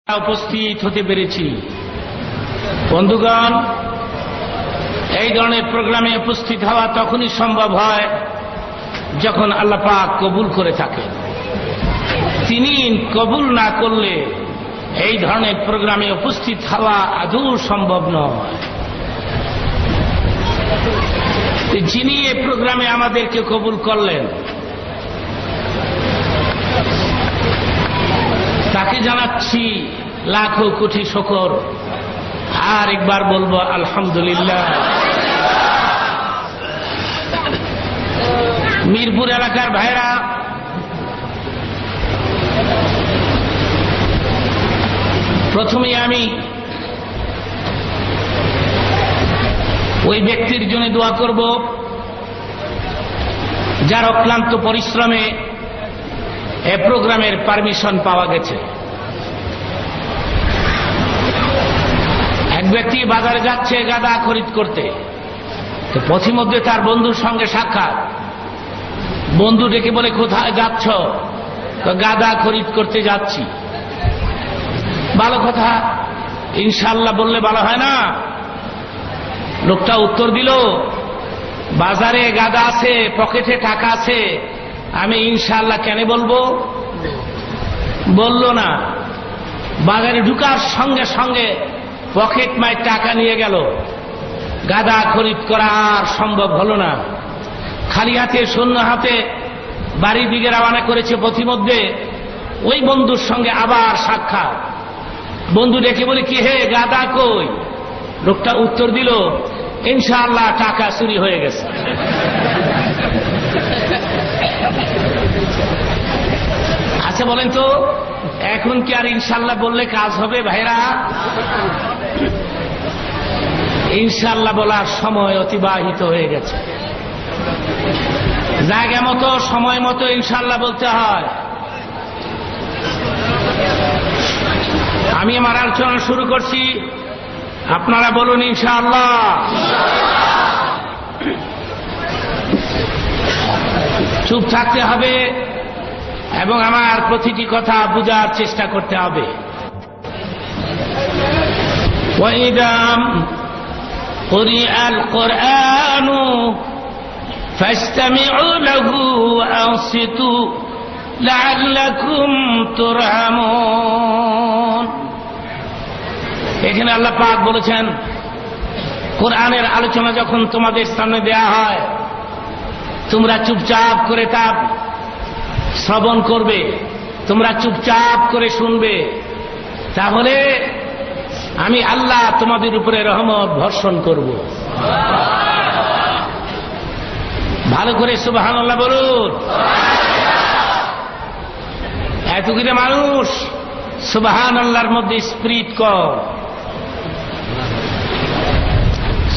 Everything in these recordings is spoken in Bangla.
উপস্থিত হতে পেরেছি। বন্ধুগণ, এই ধরনের প্রোগ্রামে উপস্থিত হওয়া তখনই সম্ভব হয় যখন আল্লাহ পাক কবুল করে থাকেন। তিনি কবুল না করলে এই ধরনের প্রোগ্রামে উপস্থিত হওয়া আদৌ সম্ভব নয়। যিনি এই প্রোগ্রামে আমাদেরকে কবুল করলেন তাকে জানাচ্ছি লাখো কোটি শুকর। আর একবার বলবো আলহামদুলিল্লাহ। মিরপুর এলাকার ভাইরা, প্রথমে আমি ওই ব্যক্তির জন্য দোয়া করব যার অক্লান্ত পরিশ্রমে এ প্রোগ্রামের পারমিশন পাওয়া গেছে। এক ব্যক্তি বাজারে যাচ্ছে গাদা খরিদ করতে, তো পথিমধ্যে তার বন্ধুর সঙ্গে সাক্ষাৎ। বন্ধু ডেকে বলে, কোথায় যাচ্ছ? তো গাদা খরিদ করতে যাচ্ছি। ভালো কথা, ইনশাআল্লাহ বললে ভালো হয় না? লোকটা উত্তর দিল, বাজারে গাদা আছে, পকেটে টাকা আছে, আমি ইনশাআল্লাহ কেন বলবো? বলল না। বাজারে ঢুকার সঙ্গে সঙ্গে পকেট মায়ের টাকা নিয়ে গেল। গাদা খরিদ করা আর সম্ভব হলো না। খালি হাতে শূন্য হাতে বাড়ির দিকে রওনা করেছে। পথিমধ্যে ওই বন্ধুর সঙ্গে আবার সাক্ষাৎ। বন্ধু ডেকে বলে, কি হে, গাদা কই? লোকটা উত্তর দিল, ইনশাআল্লাহ টাকা চুরি হয়ে গেছে। আচ্ছা বলেন তো, এখন কি আর ইনশাআল্লাহ বললে কাজ হবে ভাইরা? ইনশাআল্লাহ বলার সময় অতিবাহিত হয়ে গেছে। জায়গা মতো সময় মতো ইনশাআল্লাহ বলতে হয়। আমি আমার আলোচনা শুরু করছি, আপনারা বলুন ইনশাআল্লাহ। চুপ থাকতে হবে এবং আমার প্রতিটি কথা বোঝার চেষ্টা করতে হবে। وَإِذَا قُرِئَ الْقُرْآنُ فَاسْتَمِعُوا لَهُ وَأَنصِتُوا لَعَلَّكُمْ تُرْحَمُونَ। এখানে আল্লাহ পাক বলেছেন, কোরআনের আলোচনা যখন তোমাদের সামনে দেয়া হয়, তোমরা চুপচাপ করে তা শ্রবণ করবে, তোমরা চুপচাপ করে শুনবে, তাহলে আমি আল্লাহ তোমাদের উপরে রহমত বর্ষণ করব। ভালো করে সুবহানাল্লাহ বলুন। এতগুলো মানুষ সুবহানাল্লাহর মধ্যে স্পিরিট কম।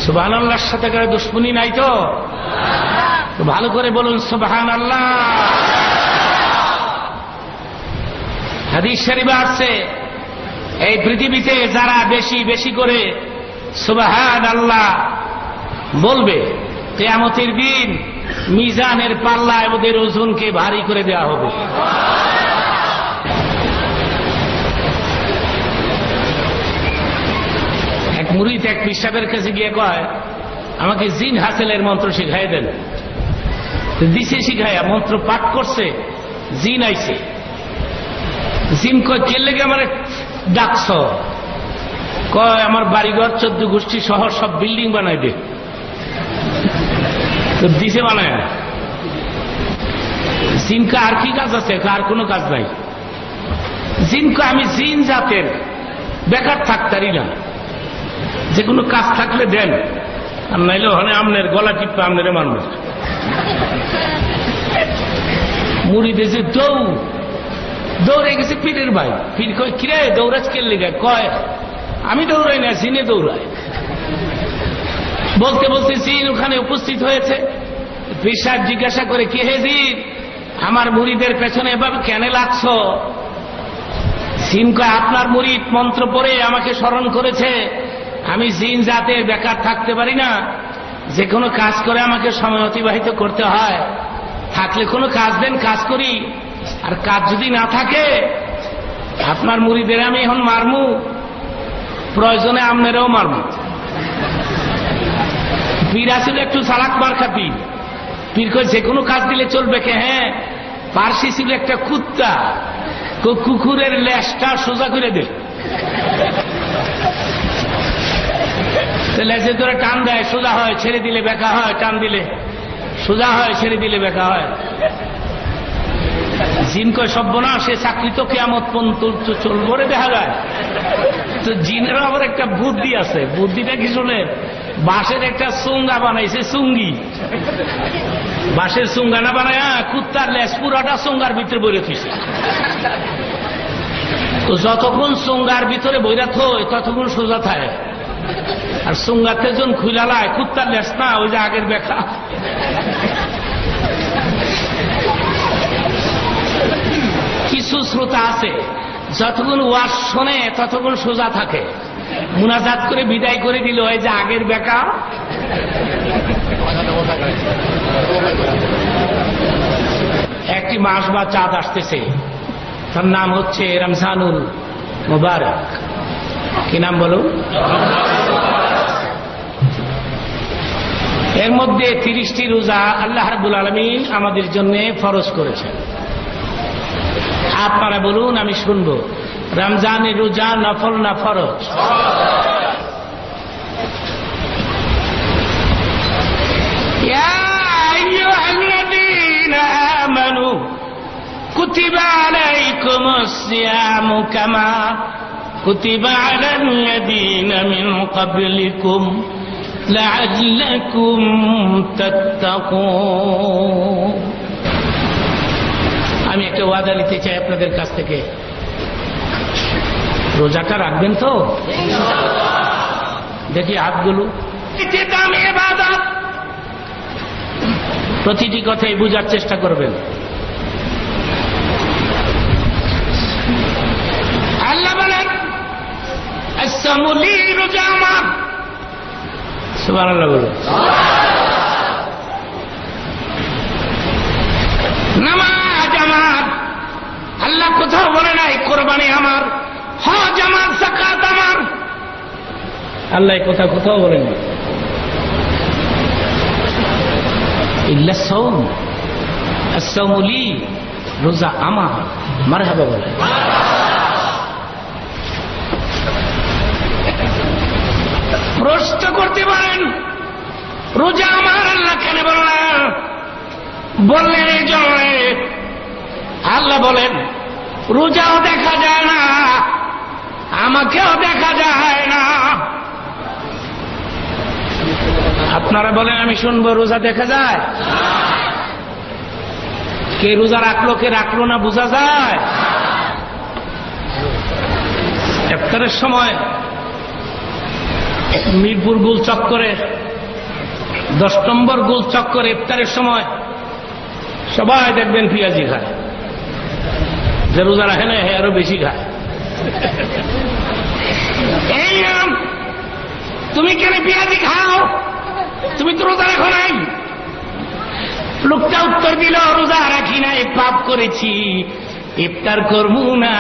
সুবহানাল্লাহর সাথে করে দুশ্মনী নাই তো? ভালো করে বলুন সুবহানাল্লাহ। হাদিস শরীফে আছে, এই পৃথিবীতে যারা বেশি বেশি করে সুবহানাল্লাহ বলবে, কিয়ামতের দিন মিজানের পাল্লায় ওদের ওজনকে ভারী করে দেওয়া হবে। এক মুরিদ এক পীর সাহেবের কাছে গিয়ে কয়, আমাকে জিন হাসিলের মন্ত্র শিখাই দেন। দিছে শিখাইয়া, মন্ত্র পাঠ করছে, জিন আইছে। জিন কয়, কে লেগে আমার ডাকছ? কয়, আমার বাড়িঘর 14 গোষ্ঠী শহর সব বিল্ডিং বানাই দে। তো দিছে বানায়। জিনকা আর কি কাজ আছে? আর কোনো কাজ নাই। জিনকা, আমি জিন জাতের, বেকার থাকতারি না, যে কোনো কাজ থাকলে দেন, আর নাইলে ওখানে আমনের গলা টিপা আমনেরে মানবে। মুড়ি দিয়েছে, দৌড়ে গেছে পীরের ভাই। পীর কয়, কিরে দৌড়াজ কে লেগে? কয়, আমি দৌড়াই না, জিনে দৌড়ায়। বলতে বলতে জিন ওখানে উপস্থিত হয়েছে। পীর সাহেব জিজ্ঞাসা করে, কে হে জিন, আমার মুরিদের পেছনে এভাবে কেন লাগছ? জিন কয়, আপনার মুরিদ মন্ত্র পড়ে আমাকে স্মরণ করেছে, আমি জিন জাতে বেকার থাকতে পারি না, যে কোনো কাজ করে আমাকে সময় অতিবাহিত করতে হয়। থাকলে কোনো কাজ দেন, কাজ করি, আর কাজ যদি না থাকে আপনার মুরিদের আমি এখন মারমু, প্রয়োজনে আমনেরাও মারমু। পীর আসলে একটু চালাক মার্কা পীর। পীর কই যে কোনো কাজ দিলে চলবে কে? হ্যাঁ, পার্সি ছিল একটা কুত্তা, কুকুরের লেজটা সোজা করে দে, লেজে ধরে টান দেয়, সোজা হয়, ছেড়ে দিলে বেঁকা হয়, টান দিলে সোজা হয়, ছেড়ে দিলে বেঁকা হয়। জিন কয় সব্যনা, সে চাকরি তো কিয়ামত পর্যন্ত চলবো রে, দেখা যায়। তো জিনেরও আবার একটা বুদ্ধি আছে। বুদ্ধিটা কি শুনে? বাঁশের একটা চুঙ্গা বানাইছে, চুঙ্গি। বাঁশের চুঙ্গা না বানায় কুত্তার লেজ পুরাটা চুঙ্গার ভিতরে বইরে থইছে। তো যতক্ষণ চুঙ্গার ভিতরে বইরা থই ততক্ষণ সোজা থাকে। আর চুঙ্গাতে যখন খুলালায় কুত্তার লেজ না, ওই যে আগের ব্যাখ্যা। কিছু শ্রোতা আছে যতক্ষণ ওয়াজ শোনে ততক্ষণ সোজা থাকে, মুনাজাত করে বিদায় করে দিল, ওই যে আগের বেকা। একটি মাস বা চাঁদ আসতেছে, তার নাম হচ্ছে রমজানুল মুবারক। কি নাম বলো? এর মধ্যে 30টি রোজা আল্লাহ রাব্বুল আলামিন আমাদের জন্য ফরজ করেছেন। আপনারা বলুন, আমি শুনব, রমজানের রোজা নফল না ফরজ? ইয়া আইয়ুহাল্লাযীনা আমানু কুতিবা আলাইকুমুস সিয়ামু কামা কুতিবা আলাল্লাযীনা মিন ক্বাবলিকুম লাআল্লাকুম তাত্তাকুন। আমি একটা ওয়াদা নিতে চাই আপনাদের কাছ থেকে, রোজাটা রাখবেন তো? দেখি হাতগুলো। প্রতিটি কথাই বুঝার চেষ্টা করবেন। আল্লাহ বলেন আস-সামুলি রোজা আমার। সুবহানাল্লাহ বলুন। নামাজ আমার। আল্লাহ কোথাও বলে নাই কোরবানি আমার, হজ আমার, যাকাত আমার। আল্লাহ কথা কোথাও বলে নাই। ইল্লা সাওম, আস-সাওমু লি, রোজা আমার। মারহাবা বলে। প্রশ্ন করতে পারেন, রোজা আমার আল্লাহ কেন বলে না? বললেন এই জন্য, আল্লাহ বলেন রোজাও দেখা যায় না, আমাকেও দেখা যায় না। আপনারা বলেন, আমি শুনবো, রোজা দেখা যায়? কে রোজা রাখলো কে রাখলো না বোঝা যায়? ইফতারের সময় মিরপুর গোল চক্করে 10 নম্বর গোল চক্করে ইফতারের সময় সবাই দেখবেন পেঁয়াজি খায়। যে রোজা রাখে না আরো বেশি খায়। এই নাম, তুমি কেন পেঁয়াজি খাও? তুমি তো রোজা রাখো নাই। লোকটা উত্তর দিল, রোজা রাখি নাই, পাপ করেছি, ইফতার করবো না,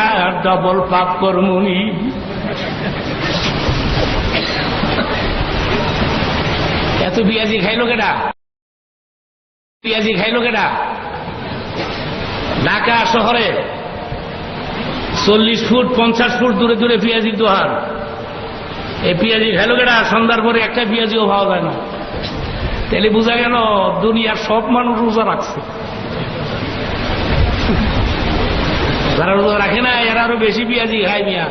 ডবল পাপ করবনি। এত পেঁয়াজি খাইলো কেডা? পেঁয়াজি খাইলো কেডা? ঢাকা শহরে 40 ফুট 50 ফুট দূরে দূরে পেঁয়াজির দোকান। এই পেঁয়াজি খাইলো কেডা? সন্ধ্যার পরে একটা পেঁয়াজিও পাওয়া যায় না। তাহলে বোঝা গেল দুনিয়ার সব মানুষ রোজা রাখছে। যারা রোজা রাখে না এরা আরো বেশি পেঁয়াজি খায় মিয়া।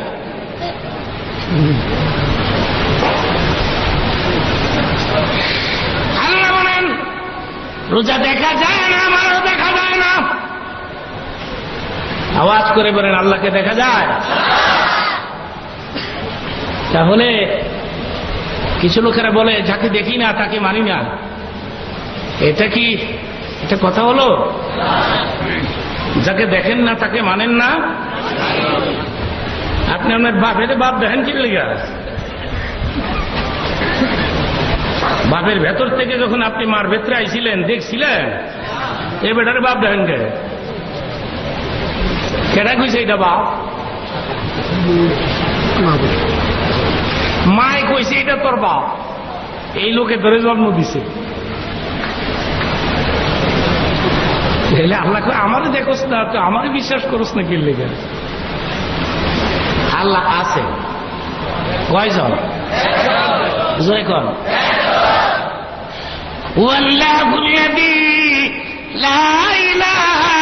আল্লাহ বলেন রোজা দেখা যায় না, আমারও দেখা যায় না। আওয়াজ করে বলেন, আল্লাহকে দেখা যায়? তাহলে কিছু লোকেরা বলে যাকে দেখি না তাকে মানি না। এটা কি এটা কথা হলো? যাকে দেখেন না তাকে মানেন না? আপনি আপনার বাপের বাপ দেখেন কি লেগে? বাপের ভেতর থেকে যখন আপনি মার ভেতরে আইছিলেন দেখছিলেন এ বেটার বাপ দেখেন কে? কেটা কইছে এটা বাপ? মায় কইছে এটা তোর বাপ, এই লোকে ধরে জন্ম দিছে। আল্লাহ আমারে দেখোস না, তো আমারে বিশ্বাস করোস না কি লেগে? আল্লাহ আছে কয়জন? জয় কর। ওয়াল্লাহু আল্লাযী লা ইলাহা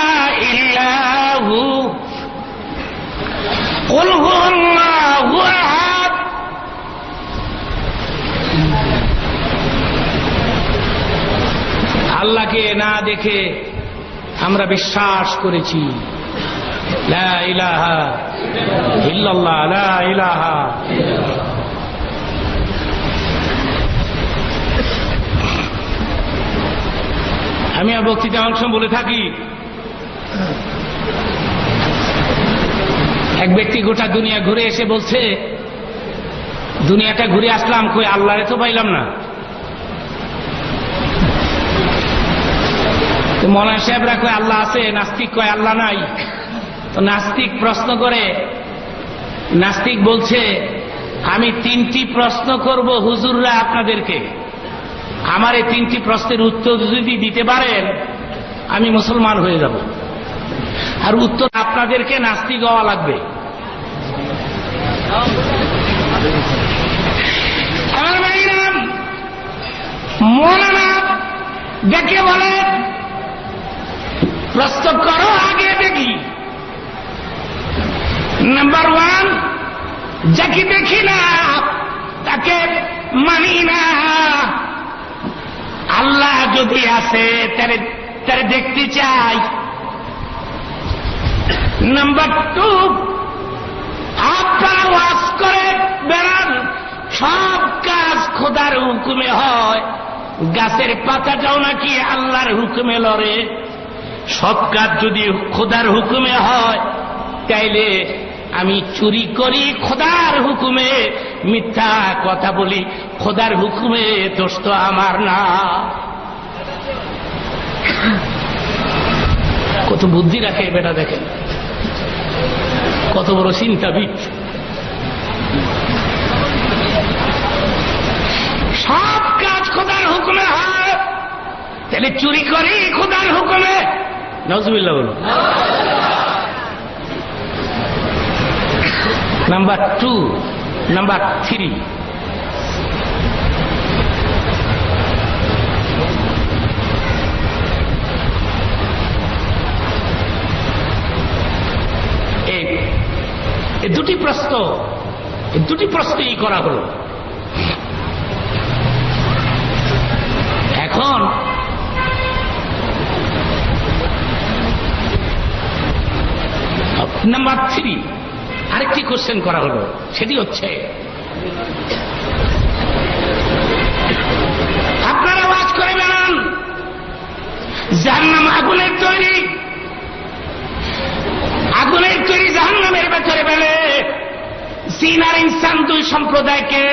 ইল্লা হু কুল হুয়াল্লাহু আহাদ। আল্লাহকে না দেখে আমরা বিশ্বাস করেছি লা ইলাহা ইল্লাল্লাহ, লা ইলাহা। আমি আর বক্তৃতা অংশ বলে থাকি, এক ব্যক্তি গোটা দুনিয়া ঘুরে এসে বলছে, দুনিয়াটা ঘুরে আসলাম, কই আল্লাহরে তো পাইলাম না। তো মৌলানা সাহেবরা কয় আল্লাহ আছে, নাস্তিক কয় আল্লাহ নাই। তো নাস্তিক প্রশ্ন করে, নাস্তিক বলছে আমি 3টি প্রশ্ন করব হুজুররা আপনাদেরকে, আমার এই 3টি প্রশ্নের উত্তর যদি দিতে পারেন আমি মুসলমান হয়ে যাব, আর উত্তর আপনাদেরকে নাস্তিক হওয়া লাগবে। আমার ভাইরা মৌলানা দেখে বলে প্রশ্ন করো, আগে দেখি। নাম্বার 1, যাকে দেখি না তাকে মানি না। আল্লাহ যদি আছে তারে দেখতে চাই। নাম্বার 2, আপনারা ওয়াজ করে বেড়ান, সব কাজ খোদার হুকুমে হয়, গাছের পাতাটাও নাকি আল্লাহর হুকুমে লড়ে। সব কাজ যদি খোদার হুকুমে হয় তাইলে আমি চুরি করি খোদার হুকুমে, মিথ্যা কথা বলি খোদার হুকুমে, দোষ তো আমার না। কত বুদ্ধি রাখে বেটা, দেখেন কত বড় চিন্তাবিদ। সব কাজ খোদার হুকুমে হয়, তাহলে চুরি করি খোদার হুকুমে। নাউজুবিল্লাহ বলো। নাম্বার 2, নাম্বার 3, এই দুটি প্রশ্নই করা হলো। এখন নাম্বার 3 আরেকটি কোশ্চেন করা হলো, সেটি হচ্ছে আপনারা ওয়াজ করে বেড়ান জাহান্নাম আগুনের তৈরি, আগুনের তৈরি জাহান্নামের ভেতরে ফেলে জিন আর ইনসান 2 সম্প্রদায়কে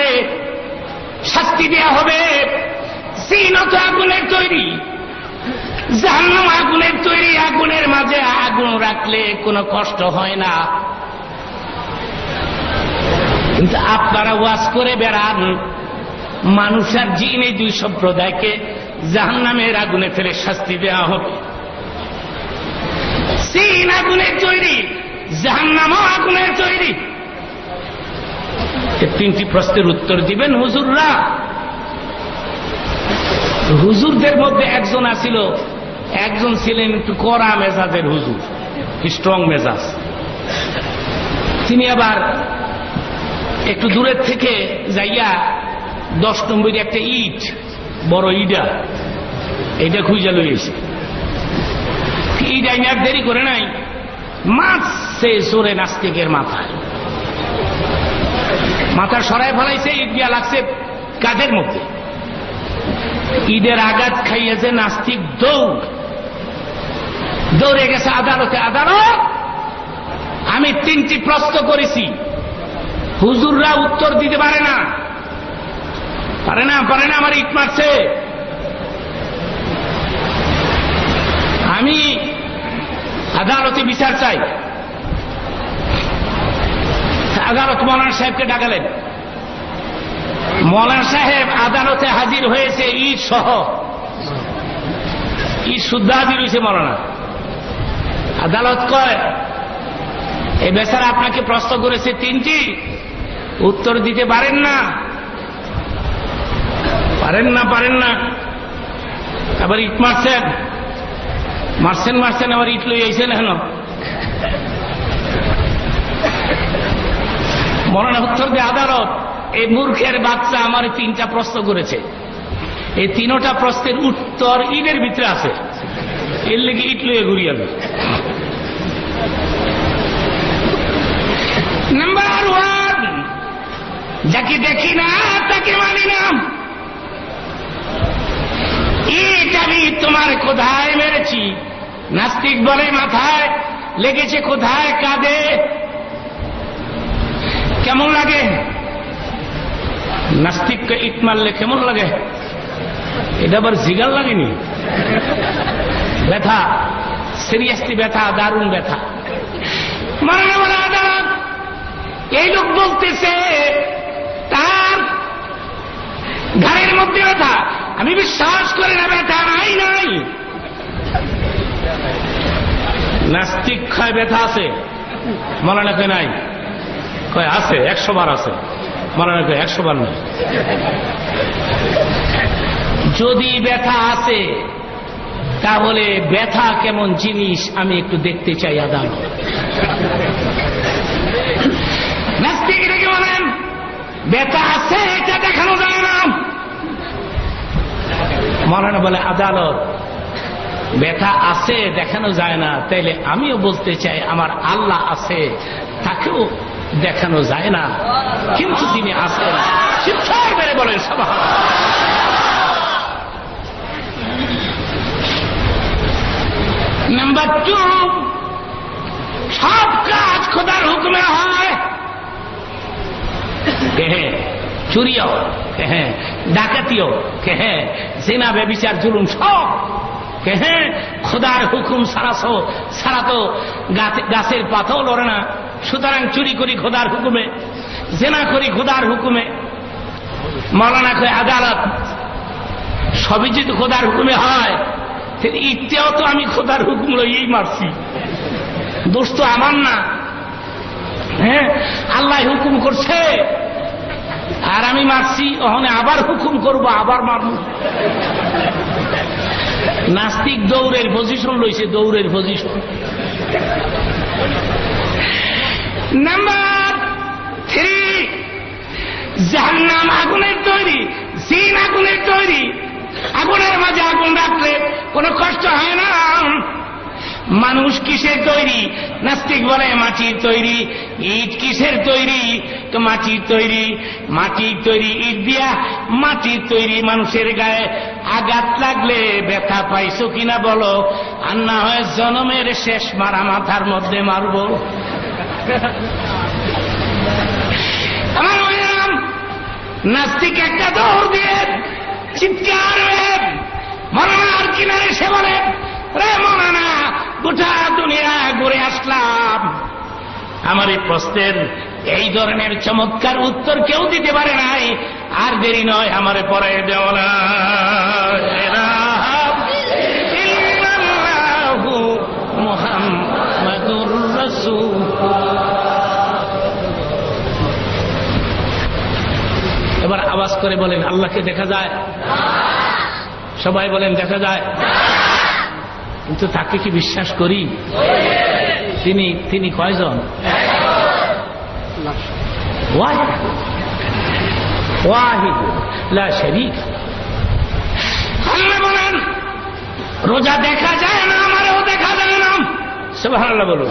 শাস্তি দেওয়া হবে। জিনও তো আগুনের তৈরি, জাহান্নাম আগুনের তৈরি, আগুনের মাঝে আগুন রাখলে কোনো কষ্ট হয় না। কিন্তু আপনারা ওয়াজ করে বেড়ান মানুষ আর জিন এই 2 সম্প্রদায়কে জাহান্নামের আগুনে ফেলে শাস্তি দেওয়া হবে। জিন আগুনের তৈরি, জাহান্নামও আগুনের তৈরি। 3টি প্রশ্নের উত্তর দিবেন হুজুররা। হুজুরদের মধ্যে একজন ছিলেন একটু কড়া মেজাজের হুজুর, স্ট্রং মেজাজ। তিনি আবার একটু দূরের থেকে যাইয়া 10 নম্বরের একটা ইট, বড় এইটা খুঁজা লইয়েছে। ইট আইনে আর দেরি করে নাই, মারছে জোরে নাস্তিকের মাথা সরাই ফেলাইছে, ইট দিয়া লাগছে কাঁধের মধ্যে। ঈদের আঘাত খাইয়েছে নাস্তিক, দৌড়ে গেছে আদালতে। আদালত, আমি 3টি প্রশ্ন করেছি, হুজুররা উত্তর দিতে পারে না, আমার ইট মারছে। আমি আদালতে বিচার চাই। আদালত মৌলানা সাহেবকে ডাকালেন। মৌলানা সাহেব আদালতে হাজির হয়েছে ইট সহ, ইট শুদ্ধ হাজির হয়েছে মৌলানা। আদালত কয়, এই বেচারা আপনাকে প্রশ্ন করেছে 3টি, উত্তর দিতে পারেন না, পারেন না। আবার ইট মারছেন, আবার ইট লই আইছেন এখন। মৌলানা উত্তর দিয়ে, আদালত, এই মূর্খের বাচ্চা আমার 3টা প্রশ্ন করেছে, এই 3টা প্রশ্নের উত্তর ইটের ভিতরে আছে, এর লেগে ইট লইয়ে ঘুরিয়াবে। নাম্বার 1, যাকে দেখি না তাকে মানি না। ইট আমি তোমার কোথায় মেরেছি? নাস্তিক বলে মাথায় লেগেছে, কোথায় কাঁদে, কেমন লাগে? নাস্তিককে ইট মারলে কেমন লাগে? এটা আবার জিগার লাগেনি, ব্যথা, সিরিয়াসলি ব্যথা, দারুণ ব্যথা। মানে বলে আদালত, এই লোক বলতেছে তার ঘাড়ের মধ্যে ব্যথা, আমি বিশ্বাস করি না ব্যথা নাই। নাস্তিক খায় ব্যথা আছে, মৌলানা কয় নাই, কয় আছে, 100 বার আছে, মৌলানা কয় 100 বার নাই। যদি ব্যথা আছে তাহলে ব্যথা কেমন জিনিস আমি একটু দেখতে চাই আদালত। নাস্তিক রেখে বলেন ব্যথা আছে, এটা দেখানো যায় না। মৌলানা বলে আদালত, ব্যথা আছে দেখানো যায় না, তাইলে আমিও বলতে চাই আমার আল্লাহ আছে, তাকেও দেখানো যায় না, কিন্তু তিনি আসেন। চিৎকার মেরে বলেন সুবহানাল্লাহ। নাম্বার 2, সব কাজ খোদার হুকুমে হয়। চুরিও, ডাকাতিও, জিনা ব্যভিচার জুলুম সব খোদার হুকুম ছাড়া তো গাছের পাতাও লড়ে না। সুতরাং চুরি করি খোদার হুকুমে, জেনা করি খোদার হুকুমে। মৌলানা কয় আদালত, সবই যদি খোদার হুকুমে হয়, ইচ্ছেও তো আমি খোদার হুকুম লইয়েই মারছি, দোষ তো আমার না। আল্লাহ হুকুম করছে আর আমি মারছি, ওখানে আবার হুকুম করব, আবার মারব। নাস্তিক দৌড়ের পজিশন লইছে, দৌড়ের পজিশন। নাম্বার 3, জাহান্নাম আগুনের তৈরি, জিন আগুনের তৈরি। আগুনের মাঝে আগুন রাখলে কোনো কষ্ট হয় না। মানুষ কিসের তৈরি? নাস্তিক বলে মাটির তৈরি। ইট কিসের তৈরি? মাটির তৈরি। মাটির তৈরি ইট দিয়া, মাটির তৈরি মানুষের গায়ে আঘাত লাগলে ব্যথা পাইছো কিনা বলো, আর না হয় জনমের শেষ মারা মাথার মধ্যে মারব। আমার নাম নাস্তিক একটা দৌড় দিয়ে চিৎকার মৌলানার কিনারে সে বলে, রে মৌলানা, গোটা দুনিয়া ঘুরে আসলাম, আমার এই প্রশ্নের এই ধরনের চমৎকার উত্তর কেউ দিতে পারে নাই। আর দেরি নয়, আমারে পড়ায় দেওয়া না। মুহাম্মাদুর রাসূলুল্লাহ। এবার আওয়াজ করে বলেন, আল্লাহকে দেখা যায়? সবাই বলেন দেখা যায়। কিন্তু তাকে কি বিশ্বাস করি? তিনি কয়জন? ওয়াহিদ লা শরীক। আল্লাহ বলেন রোজা দেখা যায় না, আমারও দেখা যায় না। সুবহানাল্লাহ বলুন।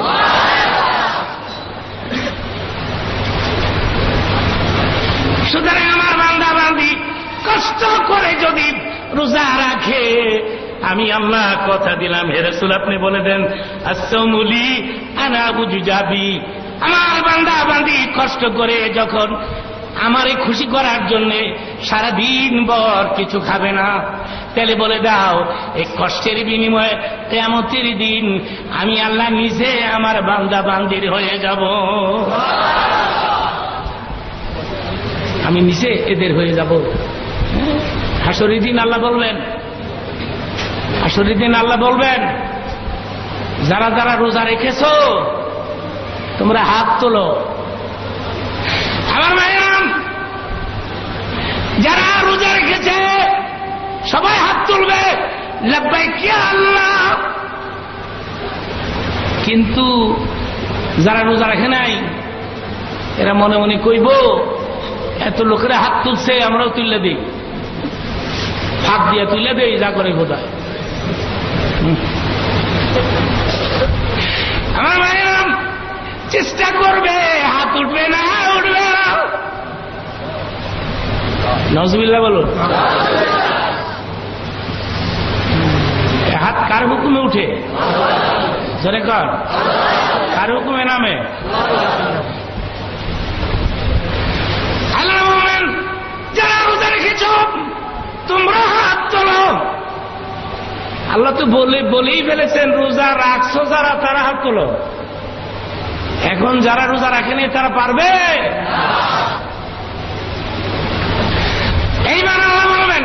সুতরাং আমার বান্দা বান্দি কষ্ট করে যদি রোজা রাখে, আমি আল্লাহ কথা দিলাম, হে রাসূল আপনি বলে দেন আসসামুলি আনা বুজুজাবি। আমার বান্দা বান্দি কষ্ট করে যখন আমারে খুশি করার জন্য সারাদিন ভর কিছু খাবে না, তাহলে বলে দাও এই কষ্টের বিনিময়ে কিয়ামতের দিন আমি আল্লাহ নিজে আমার বান্দা বান্দির হয়ে যাব। আমি নিচে এদের হয়ে যাব। হাসরের দিন আল্লাহ বলবেন, হাসরের দিন আল্লাহ বলবেন, যারা যারা রোজা রেখেছো তোমরা হাত তোলো। আমার ভাইরাম, যারা রোজা রেখেছে সবাই হাত তুলবে, লাব্বাইক ইয়া আল্লাহ। কিন্তু যারা রোজা রাখে নাই এরা মনে মনে কইব, এত লোকেরা হাত তুলছে আমরাও তুলে দিই, হাত দিয়ে তুলে দেই, যা করে বোধহয়। আমার ভাইরাম, চেষ্টা করবে, হাত উঠবে না, উঠবে না। নজবিল্লাহ বলুন। হাত কার হুকুমে উঠে? জোরে কর, কার হুকুমে নামে? আল্লাহ বলেন, যারা রোজা রেখেছ তোমরা হাত তোলো। আল্লাহ তো বলেই ফেলেছেন, রোজা রাখছো যারা তারা হাত তোলো। এখন যারা রোজা রাখেনি তারা পারবে? এইবার আল্লাহ বলবেন,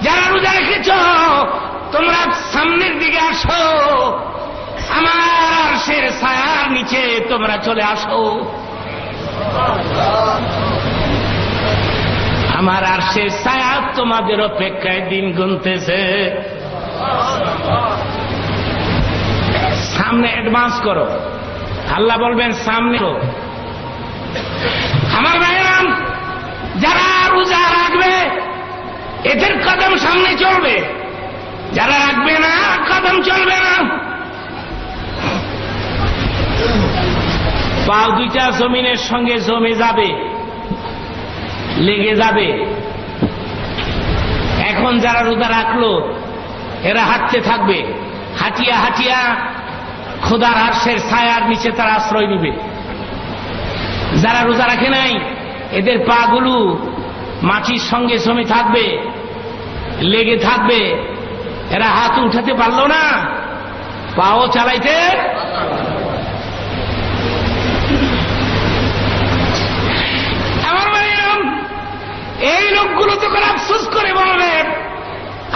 যারা রোজা রেখেছ তোমরা সামনের দিকে আসো, আমার আরশের ছায়ার নিচে তোমরা চলে আসো। আমার আরশের ছায়া তোমাদের অপেক্ষায় দিন গুনতেছে। সামনে অ্যাডভান্স করো। আল্লাহ বলবেন সামনে। আমার ভাইরাম, যারা রোজা রাখবে এদের কদম সামনে চলবে, যারা রাখবে না কদম চলবে না। পাও দুইটা জমিনের সঙ্গে জমে যাবে, লেগে যাবে। এখন যারা রোজা রাখলো এরা হাঁটতে থাকবে, হাঁটিয়া হাঁটিয়া খোদার আরশের ছায়ার নিচে তারা আশ্রয় নিবে। যারা রোজা রাখে নাই এদের পা গুলো মাটির সঙ্গে জমে থাকবে, লেগে থাকবে। এরা হাত উঠাতে পারলো না, পাও চালাইতে। আমার ভাইরাম, এই লোকগুলো তখন আফসোস করে বলবে,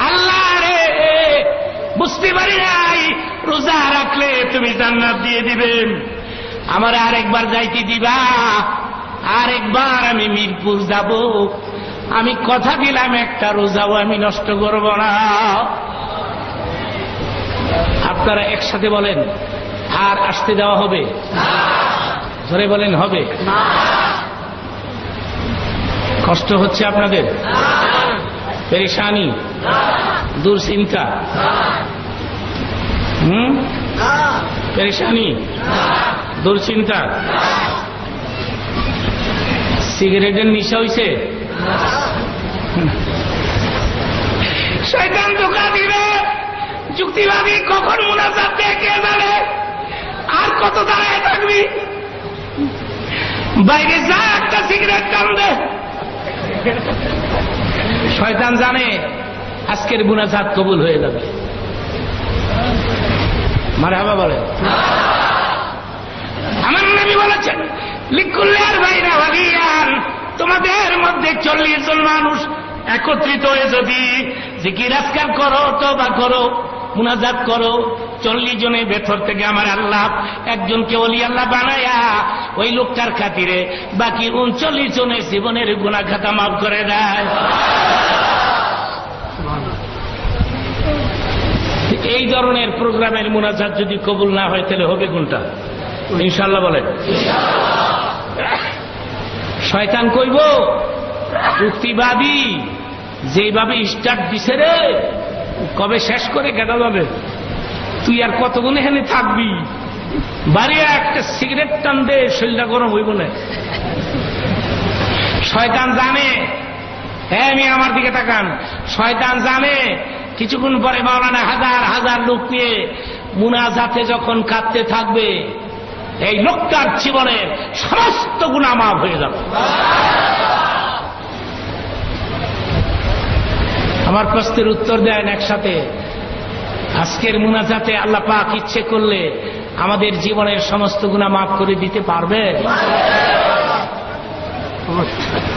আল্লাহ রে, বুঝতে পারি নাই রোজা রাখলে তুমি জান্নাত দিয়ে দিবেন, আমার আরেকবার যাইতে দিবা, আরেকবার আমি মিরপুর যাব, আমি কথা দিলাম একটা রোজাও আমি নষ্ট করব না। আপনারা একসাথে বলেন, আর আসতে দেওয়া হবে? ধরে বলেন, হবে? কষ্ট হচ্ছে আপনাদের? পেরেশানি, দুশ্চিন্তা, পেরেশানি, দুশ্চিন্তা, সিগারেটের নেশা হইছে? শয়তান ধোঁকা দিবে। যুক্তিবাদী কখন মুনাজাত দেয় কে জানে, আর কত দাঁড়ায় থাকবি? বাইরে যা, একটা সিগারেট টান দে। শয়তান জানে আজকের মুনাজাত কবুল হয়ে যাবে। মারহাবা বলেন। আমার নবী বলেছেন, লিকুল্লিল বাইনা ওয়ালিয়ান, তোমাদের মধ্যে 40 জন মানুষ একত্রিত হয়ে যদি জিকির আজকার করো, তওবা করো, মুনাজাত করো, 40 জনের ভেতর থেকে আমার আল্লাহ একজনকে ওলি আল্লাহ বানায়া ওই লোকটার খাতিরে বাকি 39 জনের জীবনের গুনাহ খাতা মাফ করে দেয়। এই ধরনের প্রোগ্রামের মুনাজাত যদি কবুল না হয় তাহলে হবে কোনটা? ইনশাআল্লাহ বলেন। শয়তান কইব, যুক্তিবাদী যেভাবে স্টার্ট দিছে রে, কবে শেষ করে কেটে যাবে, তুই আর কতক্ষণ এখানে থাকবি, বাড়িয়ে একটা সিগারেট টান দে, শরীরটা গরম হইব না। শয়তান জানে, হ্যাঁ আমি আমার দিকে তাকান, শয়তান জানে কিছুক্ষণ পরে মাওলানা হাজার হাজার লোক নিয়ে মুনাজাতে যখন কাঁদতে থাকবে, এই লোকটার জীবনের সমস্ত গুনাহ মাফ হয়ে যাবে। আমার প্রশ্নের উত্তর দেন একসাথে। আজকের মুনাজাতে আল্লাহ পাক ইচ্ছে করলে আমাদের জীবনের সমস্ত গুনাহ মাফ করে দিতে পারবে।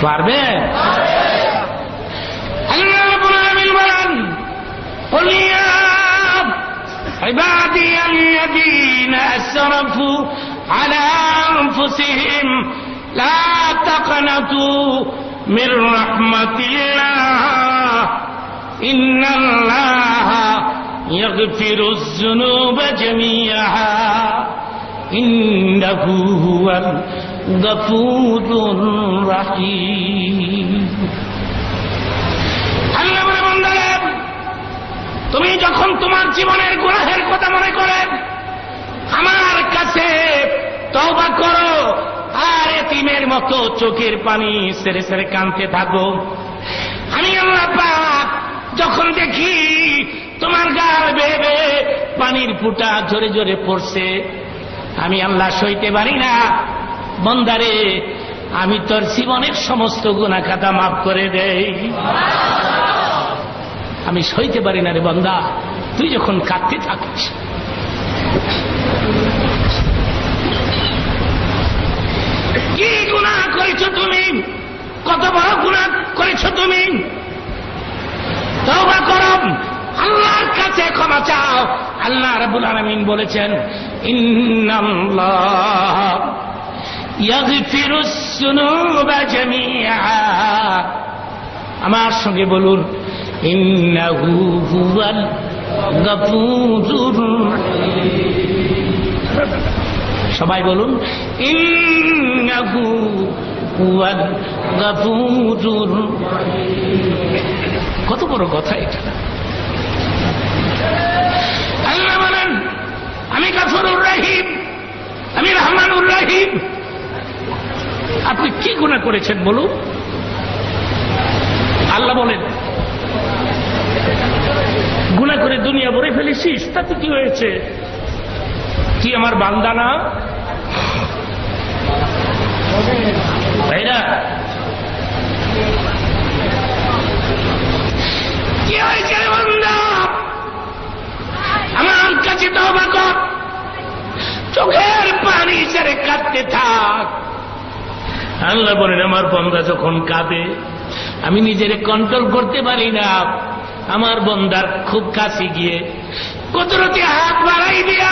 পারবে? আল্লাহ রাব্বুল আলামিন বলেন, قل يا عبادي الذين أسرفوا على أنفسهم لا تقنطوا من رحمة الله إن الله يغفر الذنوب جميعا إنه هو الغفور الرحيم. আল্লাহ বলে, বান্দারা, তুমি যখন তোমার জীবনের গুনাহের কথা মনে করে আমার কাছে তওবা করো আর এতিমের মতো চোখের পানি ছেড়ে ছেড়ে কাঁদতে থাকো, আমি আল্লাহ পাক যখন দেখি তোমার গাল বেয়ে বেয়ে পানির ফোঁটা জোরে জোরে পড়ছে, আমি আল্লাহ সইতে পারি না। বান্দারে, আমি তোর জীবনের সমস্ত গুনাহ খাতা মাফ করে দেই। আমি সইতে পারি না রে বান্দা, তুই যখন কাঁদতে থাকিস। কি গুনাহ করেছ তুমি? কত বড় গুনাহ করেছ তুমি? তওবা করো, আল্লাহর কাছে ক্ষমা চাও। আল্লাহ রাব্বুল আলামিন বলেছেন, ইন্নাল্লাহ ইয়াগফিরুস যুনুবা জামিআ। আমার সঙ্গে বলুন, ইন্নাহু হুয়াল গফুরুর রাহিম। সবাই বলুন, ইন্নাহু হুয়াল গফুরুর রাহিম। কত বড় কথা এটা! আল্লাহ বলেন, আমি গফুরুর রহিম, আমি রহমানুর রহিম। আপনি কি গুনাহ করেছেন বলুন? আল্লাহ বলেন, গুনাহ করে দুনিয়া ভরে ফেলেছিস, তাতে কি হয়েছে? তুই আমার বান্দা না? ভাইরা, কি হয়েছে রে বান্দা? আমার কাছে তওবা কর, চোখের পানি ছেড়ে কাঁদতে থাক। আল্লাহ বলেন, আমার বান্দা যখন কাঁদে আমি নিজেরে কন্ট্রোল করতে পারি না। আমার বান্দার খুব কাছে গিয়ে কুদরতি হাত বাড়াই দিয়া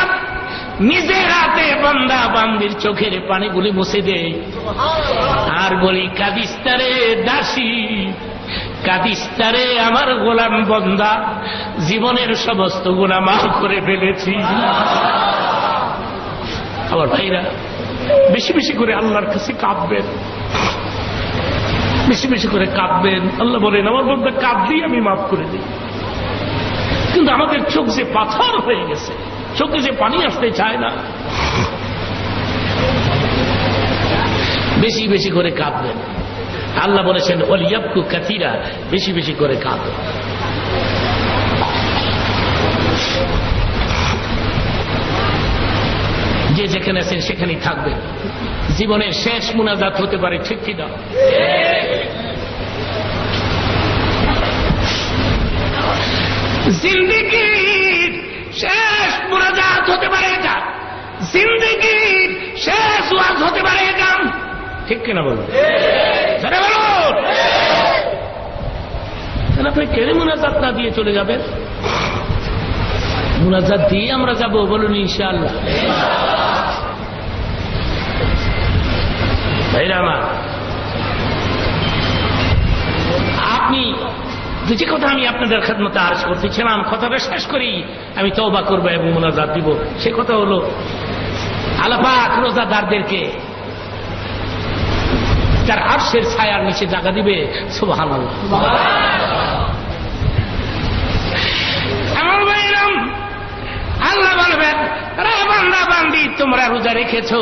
নিজের হাতে বান্দা বান্দির চোখের পানিগুলি মুছে দেয় আর বলি, কাদিস্তারে দাসী, কাদিস্তারে আমার গোলাম বান্দা, জীবনের সমস্ত গুনাহ মাফ করে ফেলেছি। আমার ভাইরা, বেশি বেশি করে আল্লাহর কাছে কাঁদবেন, বেশি বেশি করে কাঁদবেন। আল্লাহ বলেন, আমার বান্দা কাঁদলেই আমি মাফ করে দিই। কিন্তু আমাদের চোখ যে পাথর হয়ে গেছে, চোখে যে পানি আসতে চায় না। বেশি বেশি করে কাঁদবেন। আল্লাহ বলেছেন, ওয়ালিয়াবকু কাসীরা, বেশি বেশি করে কাঁদো। যে যেখানে আছেন সেখানেই থাকবেন। জীবনের শেষ মুনাজাত হতে পারে, ঠিক কি না? জিন্দেগীর শেষ মুনাজাত হতে পারে এটা, জিন্দেগীর শেষ ওয়াজ হতে পারে এটা, ঠিক কিনা বলুন? বলুন, আপনি কেন মুনাজাত না দিয়ে চলে যাবেন? মুনাজাত দিয়ে আমরা যাব, বলুন ইনশাআল্লাহ। ভাইরা আমার, আপনি যে কথা আমি আপনাদের খেদমতে আরজ করতেছিলাম, কথাটা শেষ করি, আমি তওবা করব এবং মুনাজাত দিব। সে কথা হলো, আল্লাহ পাক রোজাদারদেরকে তার আরশের ছায়ার নিচে জায়গা দিবে। সুবহানাল্লাহ। আমার ভাইরাম, আল্লাহ বলবেন, রে বান্দা বান্দি, তোমরা রোজা রেখেছো,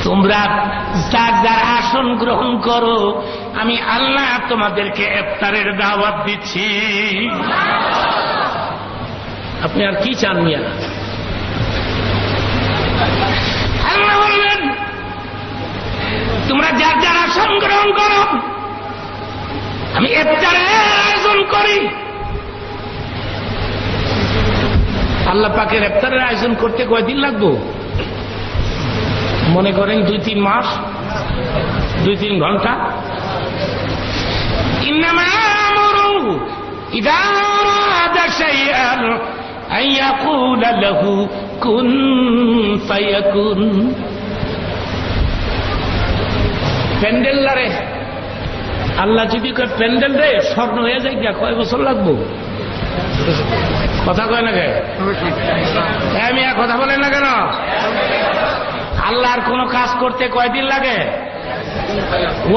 তোমরা যার যার আসন গ্রহণ করো, আমি আল্লাহ তোমাদেরকে ইফতারের দাওয়াত দিচ্ছি। আপনি আর কি চান মিয়া? আল্লাহ বলবেন, তোমরা যার যার আসন গ্রহণ করো, আমি ইফতারের আয়োজন করি। আল্লাহ পাকের ইফতারের আয়োজন করতে কয়দিন লাগবে? মনে করেন 2-3 মাস। 2-3 ঘন্টা। ইন্নামা আমরুহু ইযা আরাদা শাইআন আন ইয়াকুলা লাহু কুন ফায়াকুন। প্যান্ডেল রে আল্লাহ যদি কয় প্যান্ডেল রে স্বর্ণ হয়ে যায়, কয় বছর লাগবো? কথা কয় না কে? আমি আর কথা বলেন না কেন? আল্লাহর কোন কাজ করতে কয়দিন লাগে?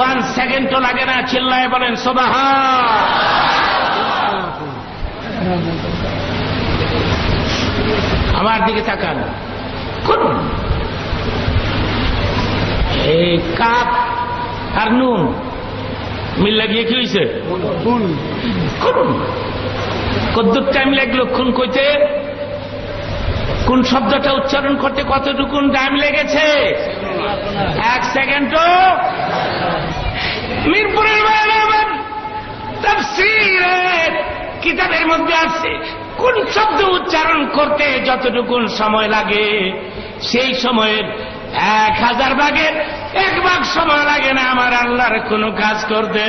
1 সেকেন্ডও লাগে না। চিল্লায় বলেন সুবহান। আমার দিকে তাকান, করুন। এই কাপ আর নুন মিল লাগিয়ে কি হয়েছে? করুন। কদ্দুর টাইম লাগলো খুন কইতে? কোন শব্দটা উচ্চারণ করতে কতটুকুন টাইম লেগেছে? 1 সেকেন্ডও। মিরপুরের তাফসীরের কিতাবের মধ্যে আছে কোন শব্দ উচ্চারণ করতে যতটুকুন সময় লাগে, সেই সময়ের 1000 ভাগের 1 ভাগ সময় লাগে না আমার আল্লাহর কোন কাজ করতে।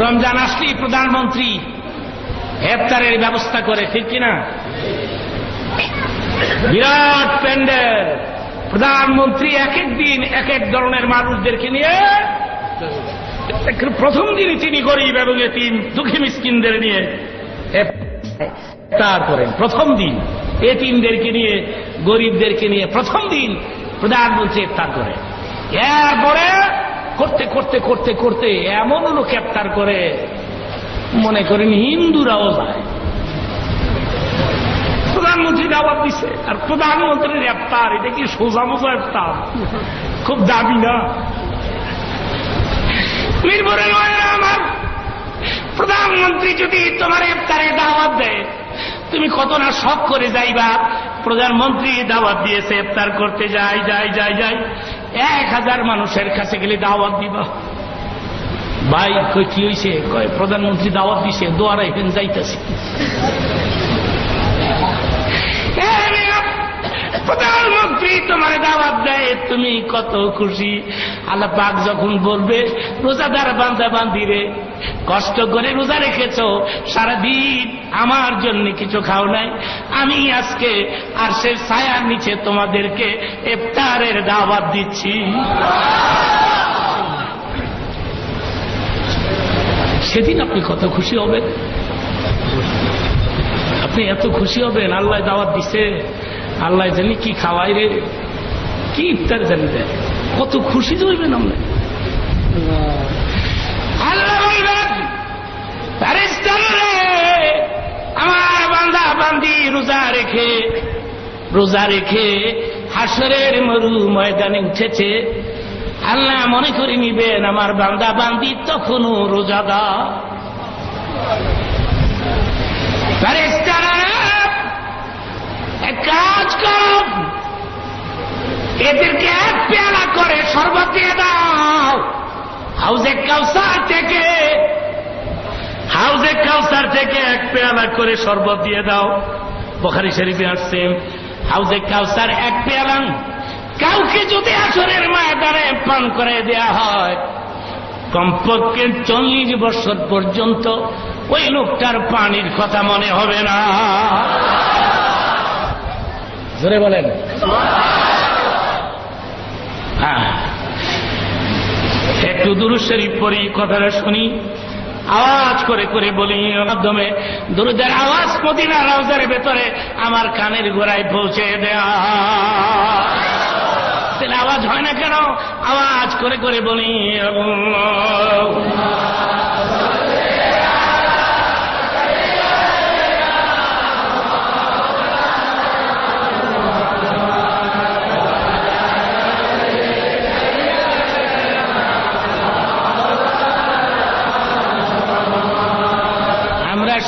রমজান আসলেই প্রধানমন্ত্রী ইফতারের ব্যবস্থা করে, ঠিক কিনা? বিরাট প্যান্ডেল, প্রধানমন্ত্রী এক এক দিন এক এক ধরনের মানুষদেরকে নিয়ে, প্রথম দিনই তিনি গরিব এবং এতিম দুঃখী মিসকিনদের নিয়ে ইফতার করেন। প্রথম দিন এতিমদেরকে নিয়ে, গরিবদেরকে নিয়ে প্রথম দিন প্রধানমন্ত্রী ইফতার করেন। এরপরে করতে করতে করতে করতে এমন লোক ইফতার করে মনে করেন হিন্দুরাও যায়। প্রধানমন্ত্রী দাওয়াত দিছে আর প্রধানমন্ত্রীর ইফতার, এটা কি সোজা মোজা ইফতার? খুব দাবি না? মিরপুরের আমার প্রধানমন্ত্রী যদি তোমার ইফতারে দাওয়াত দেয়, তুমি কত না শখ করে যাইবা। প্রধানমন্ত্রী দাওয়াত দিয়েছে, ইফতার করতে যাই যাই যাই যাই 1000 মানুষের কাছে গেলে দাওয়াত দিবা। ভাই কই কি হয়েছে? কয় প্রধানমন্ত্রী দাওয়াত দিছে, দোয়ারা এখানে যাইতেছে। প্রধানমন্ত্রী তোমার দাওয়াত দেয়, তুমি কত খুশি। আল্লাহ পাক যখন বলবে রোজাদার বান্দা বান্দিরে কষ্ট করে রোজা রেখেছ, সারাদিন আমার জন্য কিছু খাও নাই, আমি আজকে আরশের ছায়ার নিচে তোমাদেরকে ইফতারের দাওয়াত দিচ্ছি। সেদিন আপনি কত খুশি হবেন? আপনি এত খুশি হবেন আল্লাহ দাওয়াত দিছে, আল্লাহ জানি কি খাওয়াই রে, কি ইফতার জানি দেয়, কত খুশি হইবেন আমরা। আল্লাহ বলবেন ফেরেশতারা আমার বান্দা বান্দি রোজা রেখে হাসরের মরু ময়দানে উঠেছে। আল্লাহ মনে করে নিবেন আমার বান্দা বান্দি তখনও রোজাদার। ফেরেশতারা এক কাজ করো, এদেরকে 1 পেয়ালা করে শরবত দিয়ে দাও হাউজে কাউসার থেকে। 1 পেয়ালা করে শরবত দিয়ে দাও। বুখারী শরীফে আসছে হাউজে কাউসার 1 পেয়ালা কাউকে যদি আসরের ময়দানে পান করে দেয়া হয়, কমপক্ষে 40 বছর পর্যন্ত ওই লোকটার পানির কথা মনে হবে না। জোরে বলেন। হ্যাঁ, একটু দুরূদ শরীফ পড়ি, কথাটা শুনি, আওয়াজ করে করে বলি। মাধ্যমে দুরূদের আওয়াজ মদিনা রওজার ভেতরে আমার কানের গোড়ায় পৌঁছে দেয়া। তাহলে আওয়াজ হয় না কেন? আওয়াজ করে করে বলি।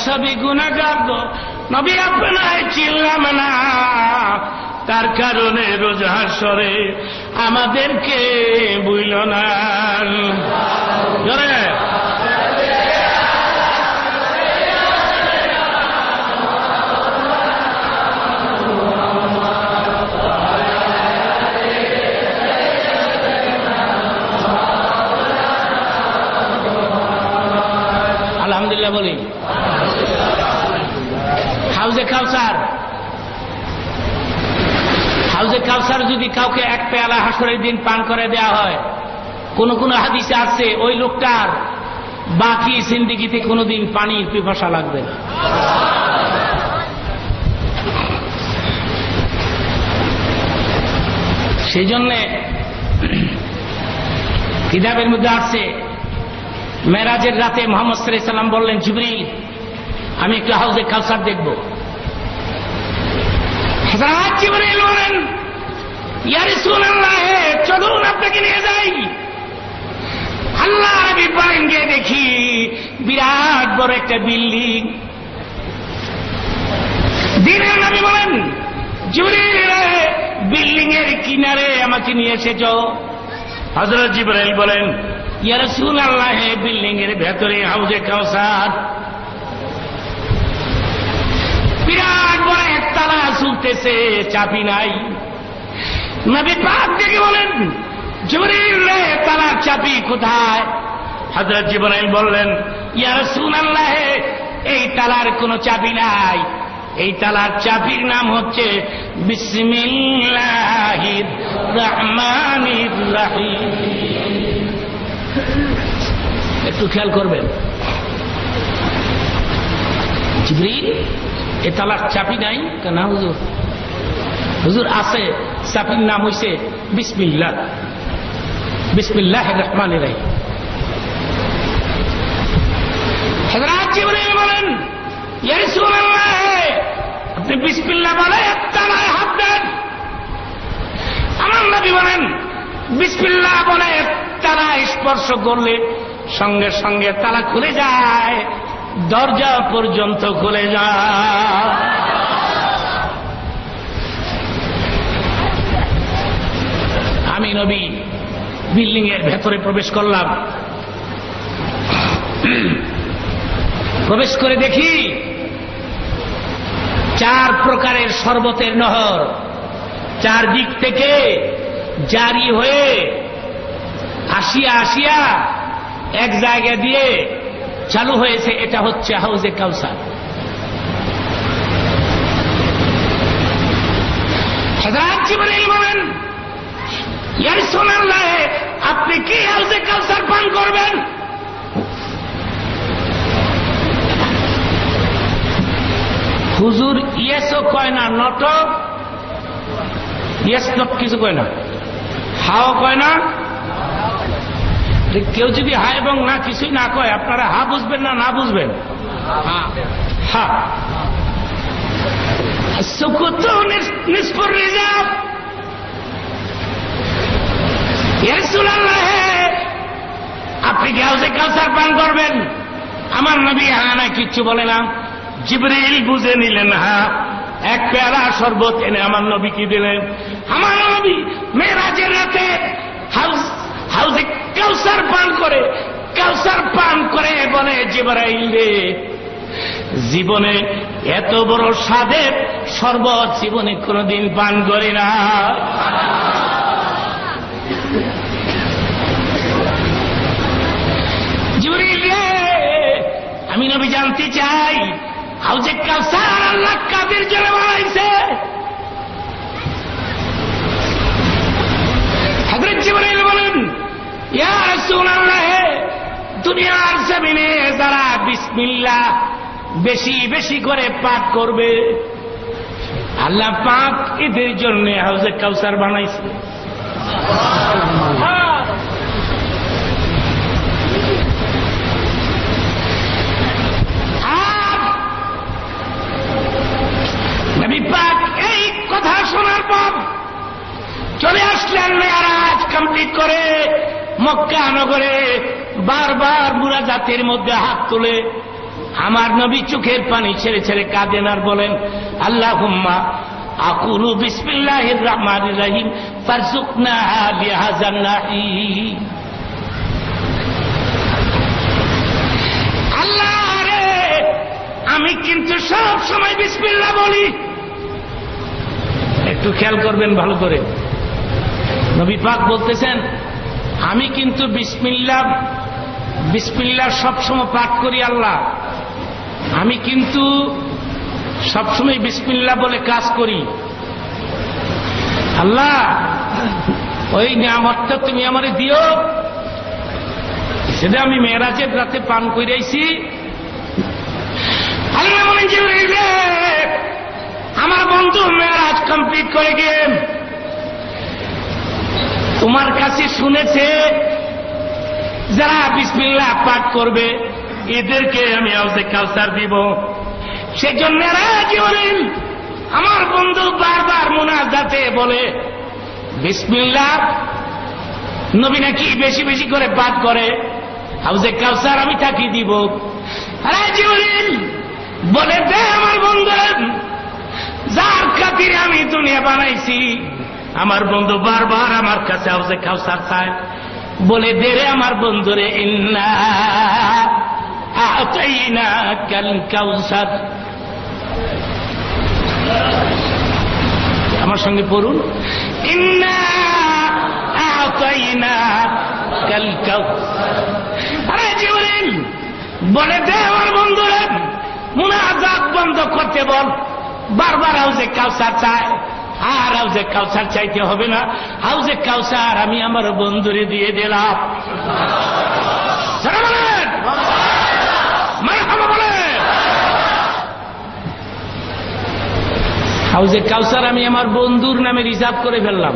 সবই গুনাহগার গো নবী, আপনার চিনলাম না, তার কারণে রোজ হাসরে আমাদেরকে ভুইল না। জোরে হাউজে কাউসার যদি কাউকে এক পেয়ালা হাসরের দিন পান করে দেয়া হয়, কোন কোন হাদিসে আছে ওই লোকটার বাকি জিন্দেগিতে কোনোদিন পানির পিপাসা লাগবে না। সেই জন্য কিতাবের মধ্যে আছে, মেরাজের রাতে মুহাম্মদ সাল্লাল্লাহু আলাইহি ওয়াসাল্লাম বললেন, জিবরিল আমি একটু হাউজে কাউসার দেখব। হযরত জিবরিল বলেন, ইয়া রাসূলুল্লাহ চলুন আপনাকে নিয়ে যাই। আল্লাহ নবী বলেন, গিয়ে দেখি বিরাট বড় একটা বিল্ডিং। দিনের নবী বলেন, জিবরিল বিল্ডিং এর কিনারে আমাকে নিয়ে এসেছ। হযরত জিবরাইল বলেন, ইয়া রাসূলুল্লাহ বিল্ডিং এর ভেতরে হাউজে কাউসার। বিরাট বড় একতলা চলতেছে, চাবি নাই। নবী পাক দেখে বলেন, জিবরাইল তালার চাবি কোথায়? হযরত জিবরাইল বললেন, ইয়া রাসূলুল্লাহ এই তালার কোনো চাবি নাই, এই তালার চাবির নাম হচ্ছে বিসমিল্লাহির রহমানির রহিম। একটু খেয়াল করবেন, জিবরিল এই তালার চাবি নাই কেন? হুজুর, হুজুর আছে, চাবির নাম হইছে বিসমিল্লাহ, বিসমিল্লাহির রহমানির রহিম। হযরত জিবরাইল বলেন, ইয়া রাসূলুল্লাহ আপনি বিসমিল্লাহ বলে তালায় হাত দেন। আমার নবী বলেন, বিসমিল্লাহ বলে তালা স্পর্শ করলে সঙ্গে সঙ্গে তালা খুলে যায়, দরজা পর্যন্ত খুলে যায়। আমি নবী বিল্ডিং এর ভেতরে প্রবেশ করলাম। প্রবেশ করে দেখি 4 প্রকারের শরবতের নহর 4 দিক থেকে জারি হয়ে আসিয়া আসিয়া এক জায়গা দিয়ে চালু হয়েছে। এটা হচ্ছে হাউজে কাউসার। হযরত জিবরাইল বলেন, ইয়া রাসূলুল্লাহ আপনি কি হাউজে কাউসার পান করবেন? হুজুর ইয়েসও কয় না, নট ইয়েস নট কিছু কয় না, হাও কয় না। কেউ যদি হা এবং না কিছুই না কয়, আপনারা হা বুঝবেন না, না বুঝবেন? হা সুকুত নিসফুর রিজাব। ইয়া রাসূলুল্লাহ আপনি কি হাউজে কাউসার পান করবেন? আমার নবী হা না কিচ্ছু বলে না। জিবরিল বুঝে নিলেন, হ্যাঁ। এক পেয়ালা শরবত এনে আমার নবীকে দিলেন। আমার নবী মেরাজের রাতে হাউজে কাউসার পান করে, কাউসার পান করে বলে, জিবরাইল রে জীবনে এত বড় স্বাদের শরবত জীবনে কোনদিন পান করি না। জিবরিল রে আমি নবী জানতে চাই হাউজে কাউসার আল্লাহ কাদের জন্য বানাইছে? হযরত জিবরাইল বলেন, ইয়া রাসূলুল্লাহ দুনিয়ার জমিনে যারা বিসমিল্লাহ বেশি বেশি করে পাঠ করবে আল্লাহ পাক এদের জন্য হাউজে কাউসার বানাইছে। নবী পাক এই কথা শোনার পর চলে আসলেন মেরাজ কমপ্লিট করে মক্কা নগরে। বারবার মুনাজাতের মধ্যে হাত তুলে আমার নবী চোখের পানি ছেড়ে ছেড়ে কাঁদেন আর বলেন, আল্লাহুম্মা আকুলু বিসমিল্লাহির রহমানির রহিম ফারজুকনা বিহাযান নাঈম। আল্লাহ রে আমি কিন্তু সব সময় বিসমিল্লাহ বলি। একটু খেয়াল করবেন ভালো করে, নবী পাক বলতেছেন আমি কিন্তু বিসমিল্লাহ সবসময় পাঠ করি। আল্লাহ আমি কিন্তু সবসময় বিসমিল্লাহ বলে কাজ করি। আল্লাহ ওই নিয়ামতটা তুমি আমারে দিও, সেটা আমি মেরাজের রাতে পান কইরাইছি। আল্লাহ বলেন জিবরাইল, আমার বন্ধু মেরাজ কমপ্লিট করে গিয়ে তোমার কাছে শুনেছে যারা বিসমিল্লাহ পাঠ করবে এদেরকে আমি হাউজে কাউসার দিব। সেজন্য জিবরাইল আমার বন্ধু বারবার মুনাজাতে বলে বিসমিল্লাহ, নবী নাকি বেশি বেশি করে পাঠ করে, হাউজে কাউসার আমি তাকে দিব। আরে জিবরাইল বলে দে আমার বন্ধু, যার খাতিরে আমি দুনিয়া বানাইছি, আমার বন্ধু বারবার আমার কাছে হাউজে কাউসার চায়, বলে দে রে আমার বন্ধুরে, ইন্না আ'তাইনাকাল কাউসার। আমার সঙ্গে পড়ুন, ইন্না আ'তাইনাকাল কাউসার। আরে জিবরাইল বলে দে আমার বন্ধুরে, মুনাজাত বন্ধ করতে বল, বারবার হাউজে কাউসার চায়, আর হাউজে কাউসার চাইতে হবে না, হাউজে কাউসার আমি আমার বন্ধুরে দিয়ে দিলাম। হাউজে কাউসার আমি আমার বন্ধুর নামে রিজার্ভ করে ফেললাম,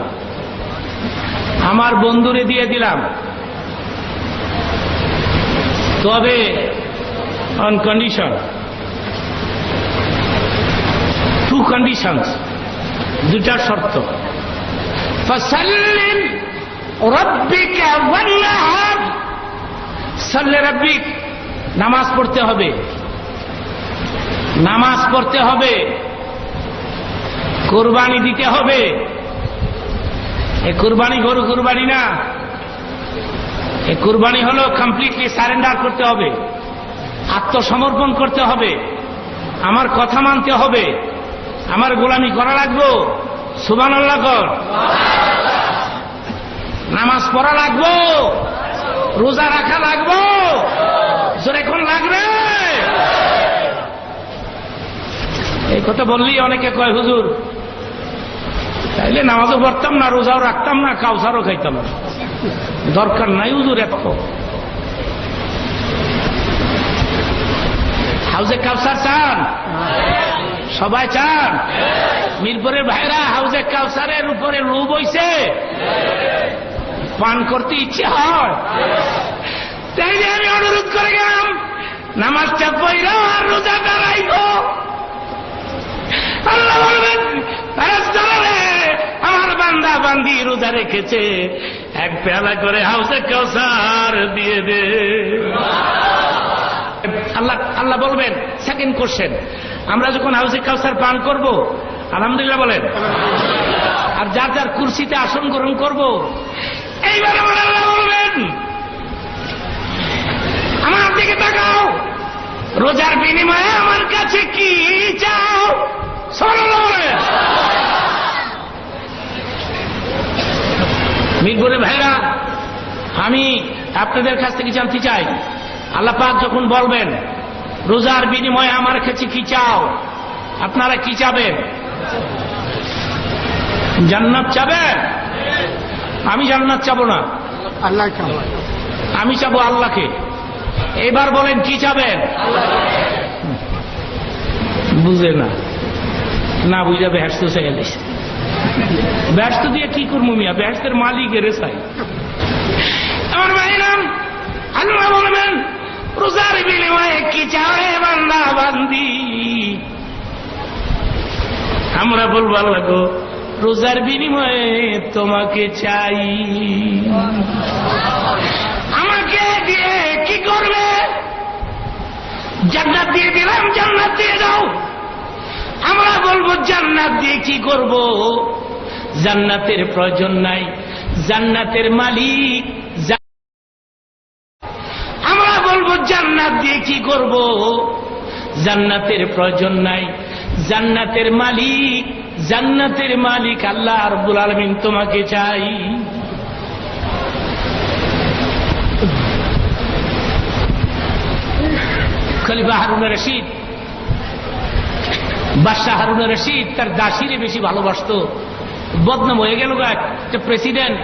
আমার বন্ধুরে দিয়ে দিলাম। তবে অন কন্ডিশন, টু কন্ডিশনস, দুটা শর্ত। ফাসাল্লিম রাব্বিকা ওয়ানহার, সাল্লি রাব্বিক, নামাজ পড়তে হবে, নামাজ পড়তে হবে, কুরবানি দিতে হবে। এই কুরবানি গরু কুরবানি না, এই কুরবানি হলো কমপ্লিটলি সারেন্ডার করতে হবে, আত্মসমর্পণ করতে হবে, আমার কথা মানতে হবে, আমার গোলামি করা লাগবো। সুবহানাল্লাহ কর। নামাজ পড়া লাগবো, রোজা রাখা লাগবো, জোরে কোন লাগবে? এই কথা বললেই অনেকে কয় হুজুর তাইলে নামাজও পড়তাম না, রোজাও রাখতাম না, কাউসারও খাইতাম না। দরকার নাই হুজুর এত। হাউজে কাউসার চান? সবাই চান? মিরপুরের ভাইরা হাউজে কাউসারের উপরে লোভ হইছে, পান করতে ইচ্ছে হয়, তাইলে আমি অনুরোধ করে গেলাম নামাজটা পড়ো আর রোজাটা রাখো। আল্লাহ বলবেন আমার বান্দা বান্দি রোজা রেখেছে, এক পেয়ালা করে হাউজে কাউসার দিয়ে দে। আল্লাহ আল্লাহ বলবেন সেকেন্ড কোশ্চেন, আমরা যখন হাউজে কাউসার পান করব আলহামদুলিল্লাহ বলেন, আর যার যার কুরসিতে আসন গ্রহণ করব, এইবার আমার আল্লাহ বলবেন আমার দিকে তাকাও, রোজার বিনিময়ে আমার কাছে কি চাও? মিরপুরের ভাইরা, আমি আপনাদের কাছ থেকে জানতে চাই, আল্লাহ পাক যখন বলবেন রোজার বিনিময়ে আমার কাছে কি চাও, আপনারা কি চাবেন? জান্নাত চাবেন? আমি জান্নাত চাবো না, আল্লাহ চাবো, আমি চাবো আল্লাহকে। এবার বলেন কি চাবেন? বুঝে না, না বুঝা ব্যস্ত চাই গেছে। ব্যস্ত দিয়ে কি করবো মিয়া, ব্যস্তের মালিকের চাই। আমার ভাইরাম, আল্লাহ বলবেন রোজার বিনিময়ে কি চাও বান্দা বান্দি? আমরা বলবো আল্লাহ গো, রোজার বিনিময়ে তোমাকে চাই। আমাকে দিয়ে কি করবে? জান্নাত দিয়ে দিলাম, জান্নাত দিয়ে দাও। আমরা বলবো জান্নাত দিয়ে কি করব? জান্নাতের প্রয়োজন নাই, জান্নাতের মালিক। আমরা বলবো জান্নাত দিয়ে কি করব? জান্নাতের প্রয়োজন নাই, জান্নাতের মালিক, জান্নাতের মালিক আল্লাহ রাব্বুল আলামিন তোমাকে চাই। খলিফা হারুন রশিদ, বাদশাহ হারুন রশিদ তার দাসীরে বেশি ভালোবাসত, বদনাম হয়ে গেল একটা প্রেসিডেন্ট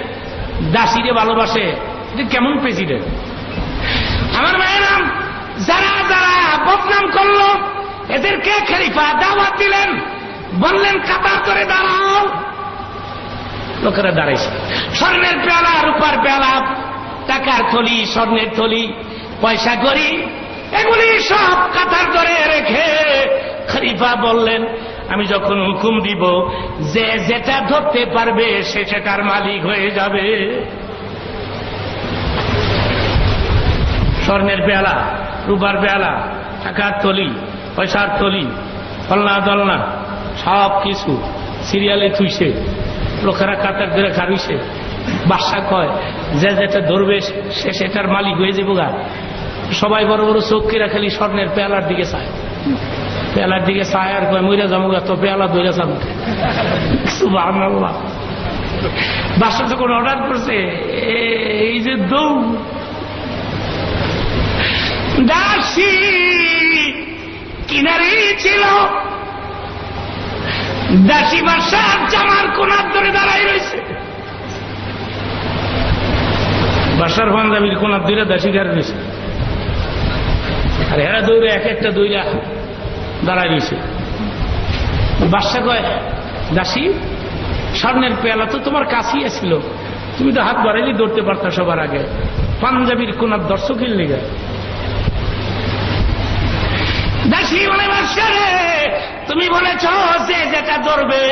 দাসীরে ভালোবাসে, কেমন প্রেসিডেন্ট? আমার মায়েরা, যারা যারা বদনাম করলো এদেরকে খলিফা দাওয়াত দিলেন, বললেন কাতার করে দাঁড়াও। লোকেরা দাঁড়াইছে, স্বর্ণের পেয়ালা, রূপার পেয়ালা, টাকার থলি, স্বর্ণের থলি, পয়সা করি, এগুলি সব কাতার করে রেখে খলিফা বললেন, আমি যখন হুকুম দিব যে যেটা ধরতে পারবে সে সেটার মালিক হয়ে যাবে। স্বর্ণের পেয়ালা, রূপার পেয়ালা, টাকার থলি, পয়সার থলি, ফলনা দলনা সব কিছু সিরিয়ালে থুইছে, লোকেরা কাতার ধরে খাবিছে। বাদশা কয় যে যেটা ধরবে সে সেটার মালিক হয়ে যাবো গা। সবাই বড় বড় চোখেরা খালি স্বর্ণের পেয়ালার দিকে চায়, পেয়ালার দিকে চায় আর কয় মইরা যাবো গা, তো পেয়ালা ধরে যাবো। সুবহানাল্লাহ। বাদশা যখন অর্ডার করছে, এই যে দৌড়, দাসী কিনারে ছিল, দাসী বাদশার জামার কোনার ধরে দাঁড়াই রয়েছে। বাদশার পাঞ্জাবির কোনার ধরে দাসী গাড়ি রয়েছে, আর এরা দৌড়ে এক একটা দৌড়া দাঁড়াই রয়েছে। বাদশা কয়, দাসী স্বর্ণের পেয়ালা তো তোমার কাছেই ছিল, তুমি তো হাত বাড়াইলে ধরতে পারতা সবার আগে, পাঞ্জাবির কোনার দর্শকের লেগে। দাসী বলে, বাদশা রে, তুমি বলেছ যে যেটা ধরবে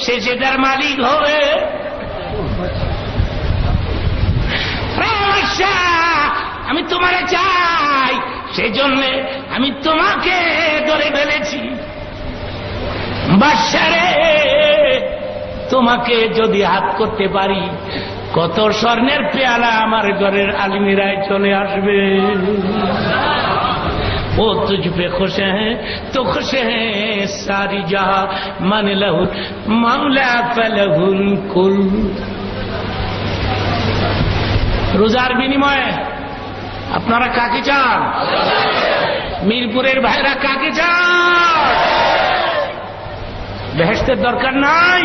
সে সেটার মালিক হবে। আমি তোমারে চাই, সেই জন্য আমি তোমাকে ধরে ফেলেছি। বাদশা রে, তোমাকে যদি হাত করতে পারি, কত স্বর্ণের পেয়ালা আমার ঘরের আলমিরায় চলে আসবে। वो तुझ पे खुश हैं तो खुश हैं सारी जहां, मन लहुल मामला फलहुल कुल। রোজার বিনিময়ে আপনারা কাকে চান? মিরপুরের ভাইরা কাকে চান? বেহেশতের দরকার নাই?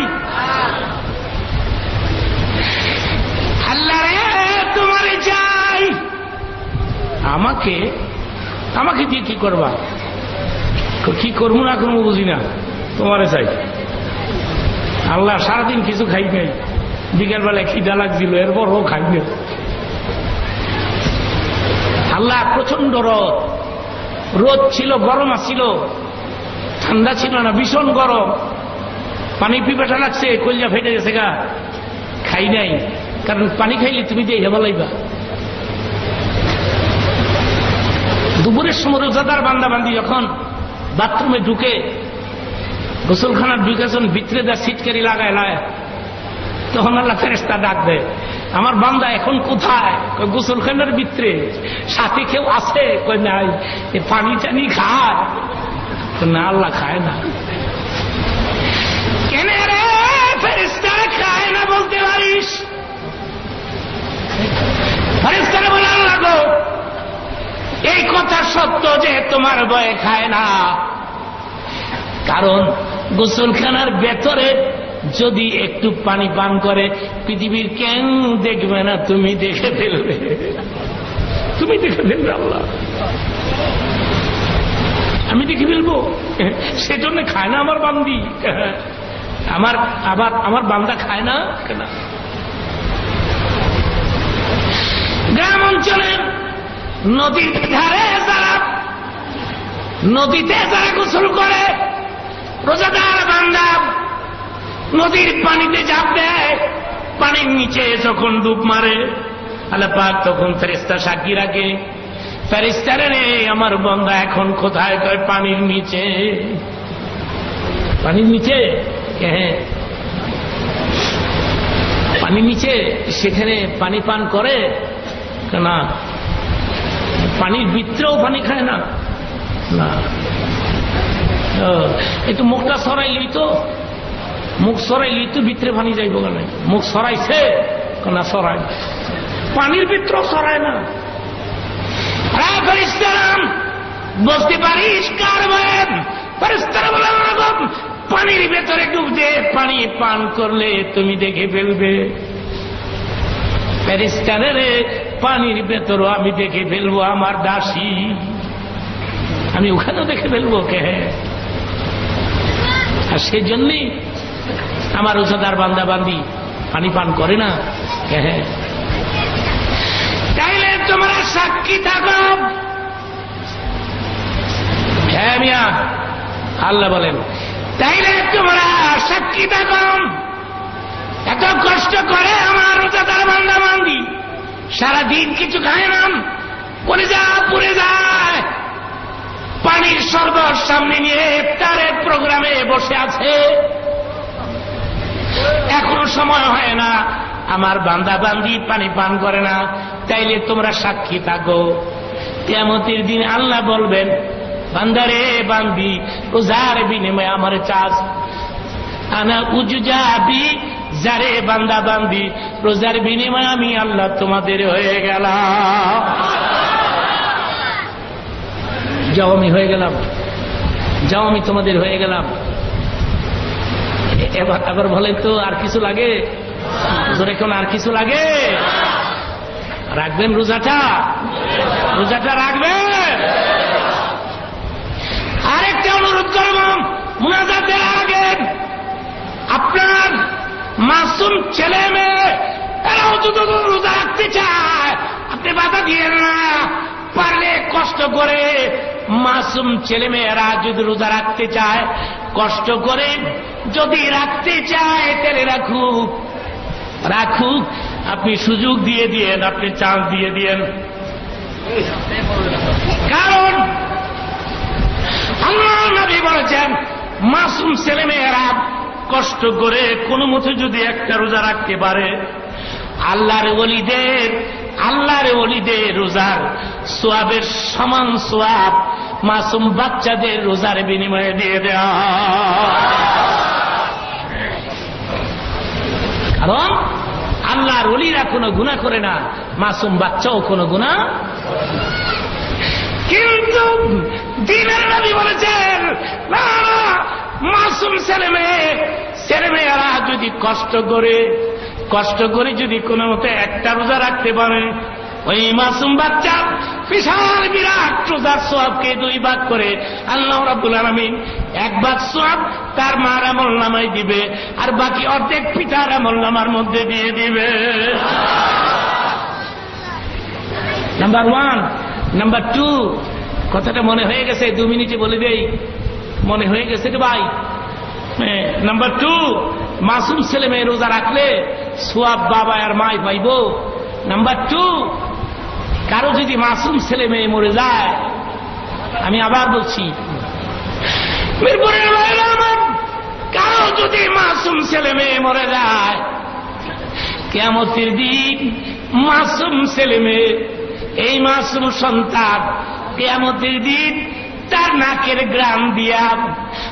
আল্লাহ রে, তোমারে চাই। আমাকে আমাকে দিয়ে কি করবা? কি করবো না করবো বুঝি না, তোমারে চাই। আল্লাহ সারাদিন কিছু খাই নাই, বিকেল বেলায় খিদা লাগছিল, এরপরও খাই না। আল্লাহ প্রচন্ড রোদ ছিল, গরম আসছিল, ঠান্ডা ছিল না, ভীষণ গরম, পানি পিপাসা লাগছে, কলিজা ফেটে গেছে গা, খাই নাই। কারণ পানি খাইলে তুমি দিয়ে হেবা লাইবা। দুপুরের সময় রোজাদার বান্দাবান্দি যখন বাথরুমে ঢুকে, গোসলখানার ঢুকেছেন, ভিতরে যা সিটকারি লাগায় লায়, তখন আল্লাহ ফেরেশতা ডাক দেয়, আমার বান্দা এখন কোথায়? গোসলখানার ভিতরে। সাথে কেউ আছে? কই নাই। পানি টানি খায় না? আল্লাহ খায় না। কেন রে ফেরেশতারা খায় না বলতে পারিস? ফেরেশতারা বলে, আল্লাহ গো, এই কথা সত্য যে তোমার ভয়ে খায় না, কারণ গোসলখানার ভেতরে যদি একটু পানি পান করে পৃথিবীর কেউ দেখবে না, তুমি দেখে ফেলবে, তুমি দেখে ফেলবে। আল্লাহ, আমি দেখে ফেলবো, সেজন্য খায় না আমার বান্দি। আমার বান্দা খায় না কেন? গ্রাম অঞ্চলের নদীর ধারে যারা, নদীতে যারা গোসল করে, রোজাদার বান্দা নদীর পানিতে ঝাঁপ দেয়, পানির নিচে যখন ডুব মারে, আল্লাহ পাক তখন ফেরেশতা সাক্ষী রাখে, ফেরেশতারা রে, আমার বান্দা এখন কোথায়? কয় পানির নিচে। পানির নিচে? হ্যাঁ, পানির নিচে। সেখানে পানি পান করে না? পানির ভিতরেও পানি খায় না? না। একটু মুখটা সরাইলি তো, মুখ সরাইলি তো ভিতরে পানি যাইব কেন? মুখ সরাইছে না? সরাই, পানির ভিতরেও সরায় না। ফেরেশতারা বুঝতে পারিস কার ভয়ে? ফেরেশতারা বলেন, পানির ভেতরে ডুব দিয়ে পানি পান করলে তুমি দেখে ফেলবে। ফেরেশতাদের পানির ভেতরও আমি দেখে ফেলবো আমার দাসী, আমি ওখানেও দেখে ফেলবো কে। আর সেজন্যই আমার রোজাদার বান্দা বান্দি পানি পান করে না কে। তাইলে তোমরা সাক্ষী থাকো। হ্যাঁ মিয়া, আল্লাহ বলেন তাইলে তোমরা সাক্ষী থাকো। এত কষ্ট করে আমার রোজাদার বান্দা বান্দি, সারাদিন কিছু খায় না, কলিজা পুড়ে যায়, পানির শরবত সামনে নিয়ে ইফতারের প্রোগ্রামে বসে আছে, এখনো সময় হয় না, আমার বান্দা বান্দি পানি পান করে না। তাইলে তোমরা সাক্ষী থাকো, কিয়ামতের দিন আল্লাহ বলবেন, বান্দারে বান্দি রোজার বিনিময়ে আমার চাষ আনা উজুজাবি, যারে বান্দা বান্দি রোজার বিনিময়ে আমি আল্লাহ তোমাদের হয়ে গেলাম। যাও আমি হয়ে গেলাম, যাও আমি তোমাদের হয়ে গেলাম। এবার আবার বলেন তো আর কিছু লাগে? জোরে কোন আর কিছু লাগে? রাখবেন রোজাটা? রোজাটা রাখবেন? আরেকটা অনুরোধ করব, মুনাজাতের আগে আপনার মাসুম ছেলে মেয়ে এরাও যদি রোজা রাখতে চায় আপনি বাধা দিয়েন না। পারলে কষ্ট করে মাসুম ছেলে মেয়েরা যদি রোজা রাখতে চায়, কষ্ট করে যদি রাখতে চায় তাহলে রাখুক, রাখুক, আপনি সুযোগ দিয়ে দিয়েন, আপনি চান্স দিয়ে দিয়েন। কারণ আল্লাহ নবী বলেছেন, মাসুম ছেলে মেয়েরা কষ্ট করে কোনো মতে যদি একটা রোজা রাখতে পারে, আল্লাহর ওলিদের রোজার সোয়াবের সমান সোয়াব মাসুম বাচ্চাদের রোজার বিনিময়ে দিয়ে দেওয়া। কারণ আল্লাহর ওলিরা কোনো গুনাহ করে না, মাসুম বাচ্চাও কোনো গুনাহ। কিন্তু দ্বীনের নবী বলেছেন, না, মাসুম ছেলেমেয়েরা যদি কষ্ট করে যদি কোনো মতে একটা রোজা রাখতে পারে, ওই মাসুম বাচ্চা বিশাল বিরাট রোজার সোয়াবকে দুই ভাগ করে আল্লাহ রাব্বুল আলামিন এক ভাগ সোয়াব তার মার আমলনামায় দিবে, আর বাকি অর্ধেক পিতার আমলনামার মধ্যে দিয়ে দিবে। নাম্বার 1, নাম্বার 2, কথাটা মনে হয়ে গেছে? 2 মিনিটে বলে দেই, মনে হয়ে গেছে রে ভাই? নাম্বার 2, মাসুম ছেলে মেয়ে রোজা রাখলে সোয়াব বাবা আর মাই পাইব। নাম্বার 2, কারো যদি মাসুম ছেলে মেয়ে মরে যায়, আমি আবার বলছি, কারো যদি মাসুম ছেলে মেয়ে মরে যায়, কিয়ামতের দিন মাসুম ছেলে মেয়ে, এই মাসুম সন্তান কিয়ামতের দিন তার নাকের গ্রাম দিয়া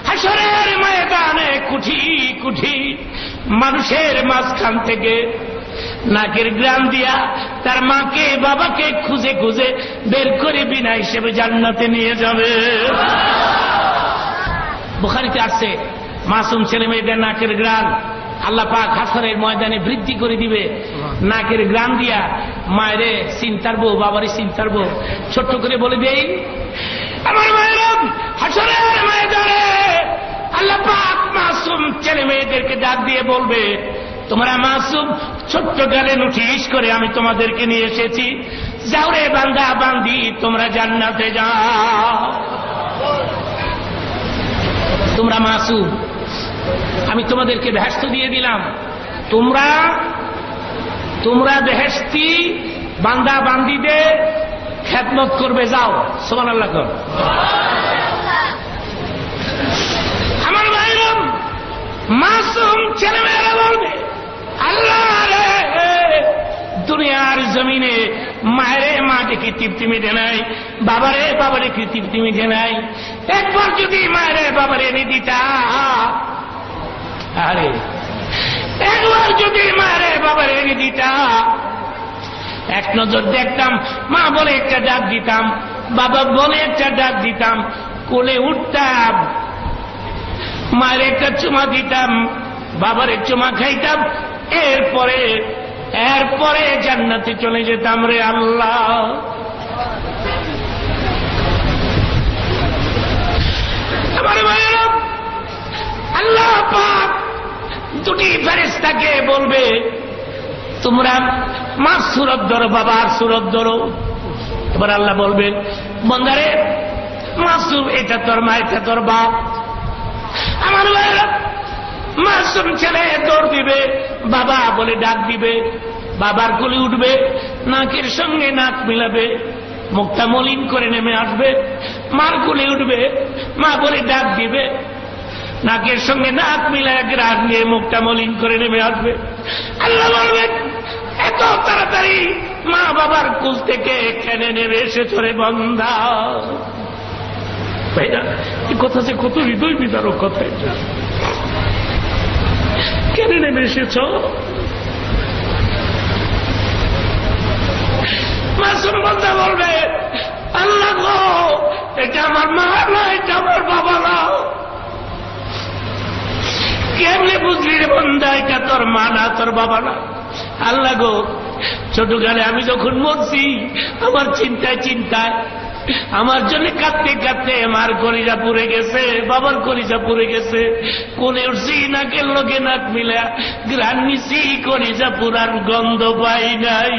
হাসরের ময়দানে কুঠি কুঠি মানুষের মাঝখান থেকে নাকের গ্রাম দিয়া তার মাকে বাবাকে খুঁজে খুঁজে বের করে বিনা হিসেবে জান্নাতে নিয়ে যাবে। বুখারীতে আসছে, মাসুম ছেলে মেয়েদের নাকের গ্রাম আল্লাহ পাক হাসরের ময়দানে বৃদ্ধি করে দিবে। নাকের গ্রাম দিয়া মায়েরে চিন্তারবো, বাবারে চিন্তারবো। ছোট্ট করে বলে দেই, আমার মায়েরা হাসরের ময়দানে আল্লাহ পাক মাসুম ছেলে মেয়েদেরকে ডাক দিয়ে বলবে, তোমরা মাসুম ছোট্ট গালে নুঠিস করে আমি তোমাদেরকে নিয়ে এসেছি, যাও রে বান্দা বান্দি, তোমরা জান্নাতে যাও। তোমরা মাসুম, আমি তোমাদেরকে বেহেশত দিয়ে দিলাম, তোমরা বেহেশতি বান্দা বান্দিদের খেদমত করবে, যাও। সুবহানাল্লাহ। আমার ভাইরা, মাসুম ছেলেমেয়েরা বলবে, আল্লাহ রে, দুনিয়ার জমিনে মায়েরে মাটিকে তৃপ্তি মিটে নাই, বাবারে বাবারে তৃপ্তি মিটে নাই, একবার যদি মায়েরে বাবারে এনে দিতা, আরে একবার যদি মায়েরে বাবারে এনে দিতা, এক নজর দেখতাম, মা বলে একটা ডাক দিতাম, বাবা বলে একটা ডাক দিতাম, কোলে উঠতাম, মায়ের একটা চুমা দিতাম, বাবার চুমা খাইতাম, এরপরে জান্নাতে চলে যেতাম রে আল্লাহ। আমার ভাইয়েরা, আল্লাহ পাক দুটি ফেরেশতাকে বলবে, তোমরা মার সুরত ধরো, বাবার সুরত ধরো। এবার আল্লাহ বলবেন, বন্দারে মাসুম এটা তোর মা, এটা তোর বাপ। আমার ভাইয়েরা, মাসুম ছেলে দৌড় দিবে, বাবা বলে ডাক দিবে, বাবার কোলে উঠবে, নাকের সঙ্গে নাক মিলাবে, মুখটা মলিন করে নেমে আসবে, মার কোলে উঠবে, মা বলে ডাক দিবে, নাকের সঙ্গে নাক মিলায় গ্রাস নিয়ে মুখটা মলিন করে নেমে আসবে। আল্লাহ বলবেন, এত তাড়াতাড়ি মা বাবার কুল থেকে কেন নেমে এসেছ রে বন্দা? ভাইরা, এই কথা যে কত হৃদয় বিদারক কথা। কেন নেমে এসেছ? মাসুম বান্দা বলবে, আল্লাহ গো, এটা আমার মা না, এটা আমার বাবা না। কেমনে বুঝলি রে বন্দা এটা তোর মা না, তোর বাবা না? আল্লাহ গো, ছোটকালে আমি যখন মরছি, আমার চিন্তায় চিন্তায় আমার জন্য কাঁদতে কাঁদতে মার কলিজা পুড়ে গেছে, বাবার কলিজা পুড়ে গেছে, কোনে উঠছি নাকের লোকে নাক মিলা গ্রান নিছি, কলিজা পুরার গন্ধ পাই নাই।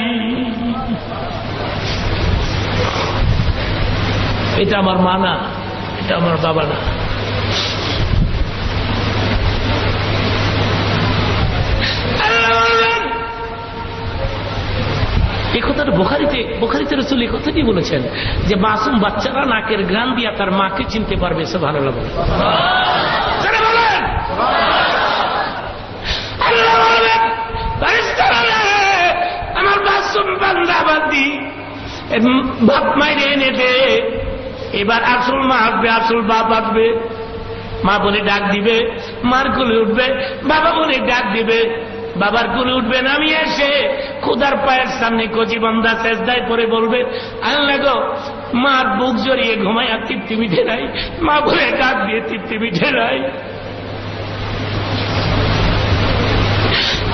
এটা আমার মা না, এটা আমার বাবা না। এই কথাটা বুখারীতে রাসূল এই কথাটি বলেছেন যে মাসুম বাচ্চারা নাকের ঘ্রাণ দিয়া তার মাকে চিনতে পারবে। সুবহানাল্লাহ বলেন। আল্লাহ বলেন, ফেরেশতারা আমার মাসুম বান্দা বান্দি বাপ মাইরে এনে দে। এবার আসল মা আসবে, আসল বাপ আসবে। মা বলে ডাক দিবে, মার কোলে উঠবে, বাবা বলে ডাক দিবে, বাবার কোলে উঠবে, নামিয়ে এসে খোদার পায়ের সামনে কচি বান্দা সেজদায় পড়ে বলবে, আল্লাহ গো, মার বুক জড়িয়ে ঘুমাইয়া তৃপ্তি মিঠে নাই, মা বলে ডাক দিয়ে তৃপ্তি মিঠে নাই।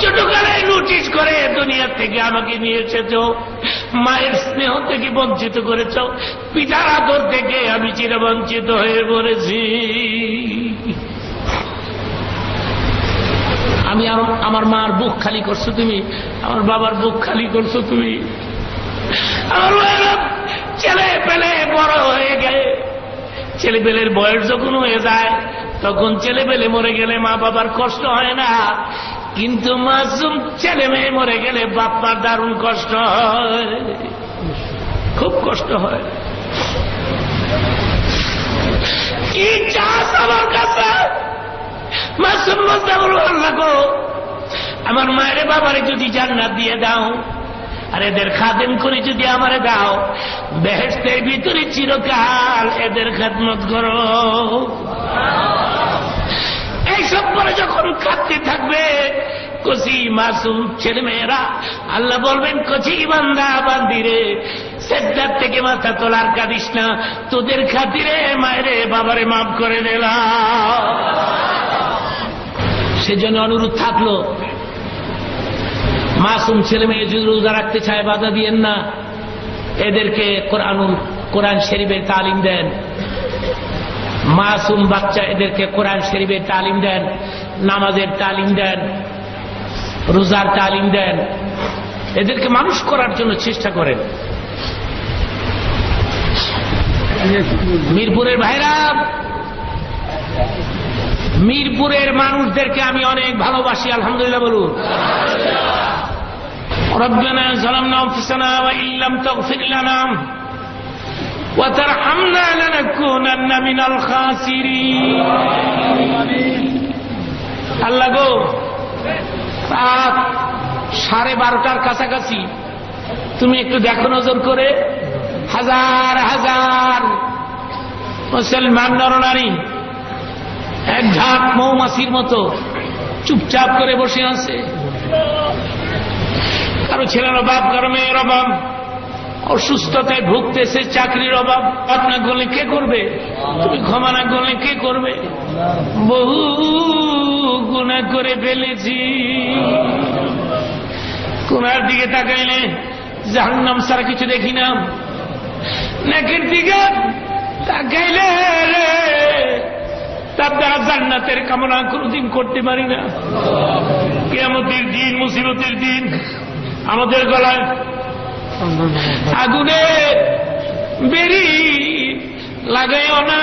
ছোটকালে নোটিশ করে দুনিয়া থেকে আমাকে নিয়ে এসেছ, মায়ের স্নেহ থেকে বঞ্চিত করেছ, পিতার আদর থেকে আমি চিরবঞ্চিত হয়ে পড়েছি। আমি আমার মার বুক খালি করছো তুমি, আমার বাবার বুক খালি করছো তুমি। আমার ছেলে পেলে বড় হয়ে গেলে, ছেলে পেলের বয়স যখন হয়ে যায়, তখন ছেলে পেলে মরে গেলে মা বাবার কষ্ট হয় না, কিন্তু মাসুম ছেলে মেয়ে মরে গেলে বাপ্পার দারুণ কষ্ট হয়, খুব কষ্ট হয়। কি চাস আমার কাছে? মাসুম বলতে বলবো, আল্লাহ গো, আমার মায়ের বাবারে যদি জান্নাত দিয়ে দাও, আর এদের খাদেম করে যদি আমারে দাও, বেহেশতের ভিতরে চিরকাল এদের খেদমত করো। এইসব পরে যখন কাঁদতে থাকবে কচি মাসুম ছেলে মেয়েরা, আল্লাহ বলবেন, কচি বান্দা বান্দিরে, সেজদার থেকে মাথা তোলার কাঁদিস না, তোদের খাতিরে মায়েরে বাবারে মাফ করে দিলাম। সেজন্য অনুরোধ থাকলো, মাসুম ছেলে মেয়ে যদি রোজা রাখতে চায় বাধা দিয়েন না, এদেরকে কোরআন শরীফের তালিম দেন। মাসুম বাচ্চা, এদেরকে কোরআন শরীফের তালিম দেন, নামাজের তালিম দেন, রোজার তালিম দেন, এদেরকে মানুষ করার জন্য চেষ্টা করেন। মিরপুরের ভাইরা, মিরপুরের মানুষদেরকে আমি অনেক ভালোবাসি, আলহামদুলিল্লাহ বলুন। রব্বানা যালামনা আনফুসানা ওয়া ইল্লাম তাগফির লানা ওয়া তারহামনা লানাকুনান্না মিনাল খাসিরিন। আল্লাহ গো, রাত 12:30টার কাছাকাছি তুমি একটু দেখো নজর করে, হাজার হাজার মুসলমান নরনারী এক ঝাঁক মৌমাছির মতো চুপচাপ করে বসে আছে। কারো ছেলের অভাব, কারো মেয়ের অভাব, অসুস্থতায় ভুগতেছে, চাকরির অভাব, না করলে কে করবে? তুমি ক্ষমা না করলে কে করবে? বহু গুনাহ করে ফেলেছি, গুনার দিকে তাকাইলে জাহান্নাম ছাড়া কিছু দেখি না, নেকের দিকে তাকাইলে তার দ্বারা জান্নাতের কামনা কোনদিন করতে পারি না। কিয়ামতের দিন, মুসিবতের দিন আমাদের গলায় আগুনে বেরি লাগাইও না,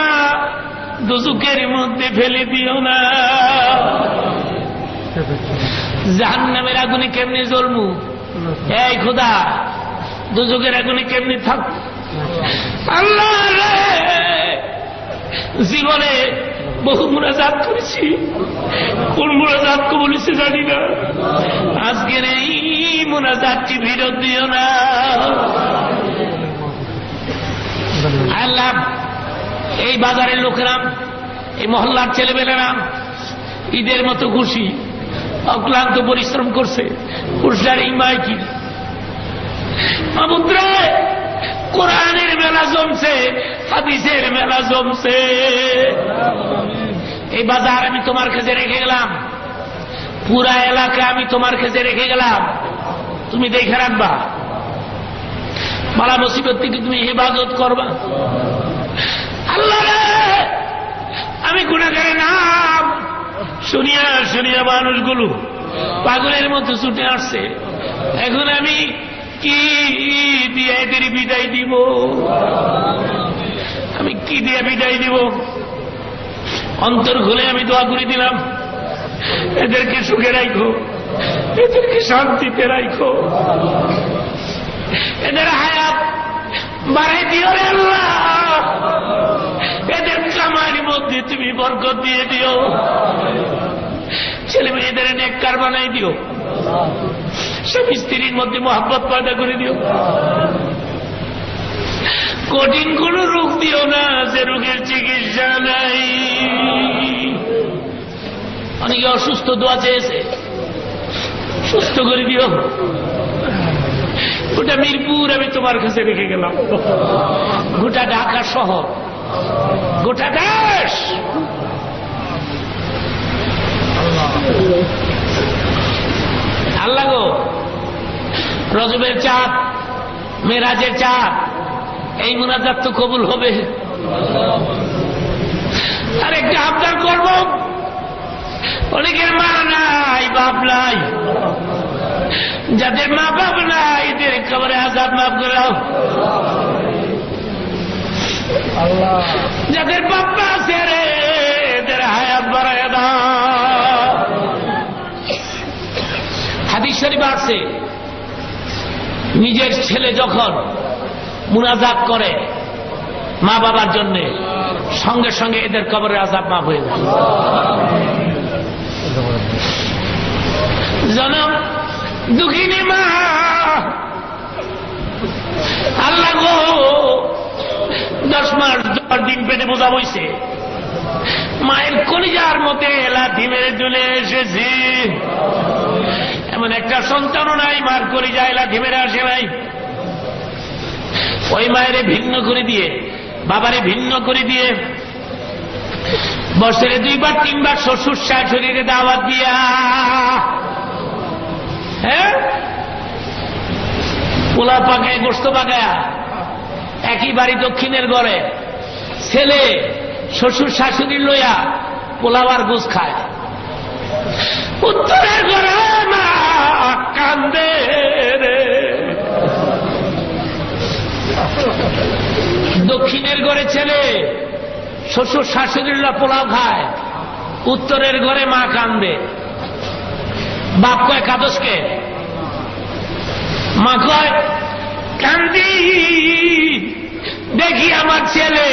দুজকের মধ্যে ফেলে দিও না। জাহান্নামের আগুনে কেমনে জ্বলমু? এই খোদা, দুজকের আগুনে কেমনে থাক? আল্লাহ রে, জীবনে বহু মুনাজাত করেছি, কোন মুনাজাত কবুল হয়েছে জানি না। আজকের এই মুনাজাতটি বিরোধ দিও না আল্লাহ। এই বাজারের লোকেরা, এই মহল্লার ছেলেমেয়েরা ঈদের মতো খুশি, অক্লান্ত পরিশ্রম করছে, খুশির ইমায় কি মামুদ্রে কোরআনের মেলা জমছে, হাদিসের মেলা জমছে। এই বাজার আমি তোমার কাছে রেখে গেলাম, পুরা এলাকা আমি তোমার কাছে রেখে গেলাম, তুমি দেখে রাখবা, বালা মুসিবত থেকে তুমি হেফাজত করবা। আল্লাহ রে, আমি গুনাহগারের নাম শুনিয়া শুনিয়া মানুষগুলো পাগলের মতো ছুটে আসছে। এখন আমি কি দিয়ে এদের বিদায় দিব? আমি কি দিয়ে বিদায় দিব? অন্তর খুলে আমি দোয়া করে দিলাম, এদেরকে সুখে রাখো, এদেরকে শান্তিতে রাখো, এদের হায়াত বাড়াই দিও রে আল্লাহ, এদের কামার মধ্যে তুমি বরকত দিয়ে দিও, ছেলে মেয়েদের নেককার বানাই দিও, স্বামী স্ত্রীর মধ্যে মহব্বত পয়দা করে দিও। কঠিন কোন রোগ দিও না যে রোগের চিকিৎসা নাই। অনেকে অসুস্থ, দোয়া চেয়েছে, সুস্থ করে দিও। গোটা মিরপুর আমি তোমার কাছে রেখে গেলাম, গোটা ঢাকা শহর, গোটা দেশ। আল্লাহ গো, রজবের চাঁদ, মেরাজের চাঁদ, এই মুনাজাত তো কবুল হবে। আর একটা আবদার করব, অনেকের মা নাই, বাপ নাই, যাদের মা বাপ নাই এদের কবরে আযাব মাফ করে দাও। যাদের বাপ্পা আছে রে, এদের হায়াত বাড়ায় দাও। হাদিস শরীফ আছে, নিজের ছেলে যখন মুনাজাত করে মা বাবার জন্য, সঙ্গে সঙ্গে এদের কবরের আযাব মাফ হয়ে যায়। জনম দুঃখিনী মা, আল্লাহ গো, 10 মাস 10 দিন পেটে বোঝা বইছে, মায়ের কলিজার মতে লাথি মেরে চলে এসেছি। এমন একটা সন্তানও নাই মার কলিজায় লাথি মেরে আসে নাই। ওই মায়েরে ভিন্ন করে দিয়ে, বাবারে ভিন্ন করে দিয়ে, বছরে 2 বার 3 বার শ্বশুর শাশুড়িরে দাওয়াত দিয়া, হ্যাঁ, পোলা পাকায়, গোস্ত পাকায়, একই বাড়ি দক্ষিণের ঘরে ছেলে শ্বশুর শাশুড়ির লইয়া পোলাও আর গোস খায়, উত্তরের ঘরে মা কান্দে রে, দক্ষিণের ঘরে ছেলে শ্বশুর শাশুড়িরা পোলাও খায়, উত্তরের ঘরে মা কান্দে। বাপ কয় কাদসকে, মা কয় কান্দি, দেখি আমার ছেলে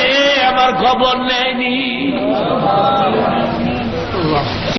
আমার খবর নেয়নি।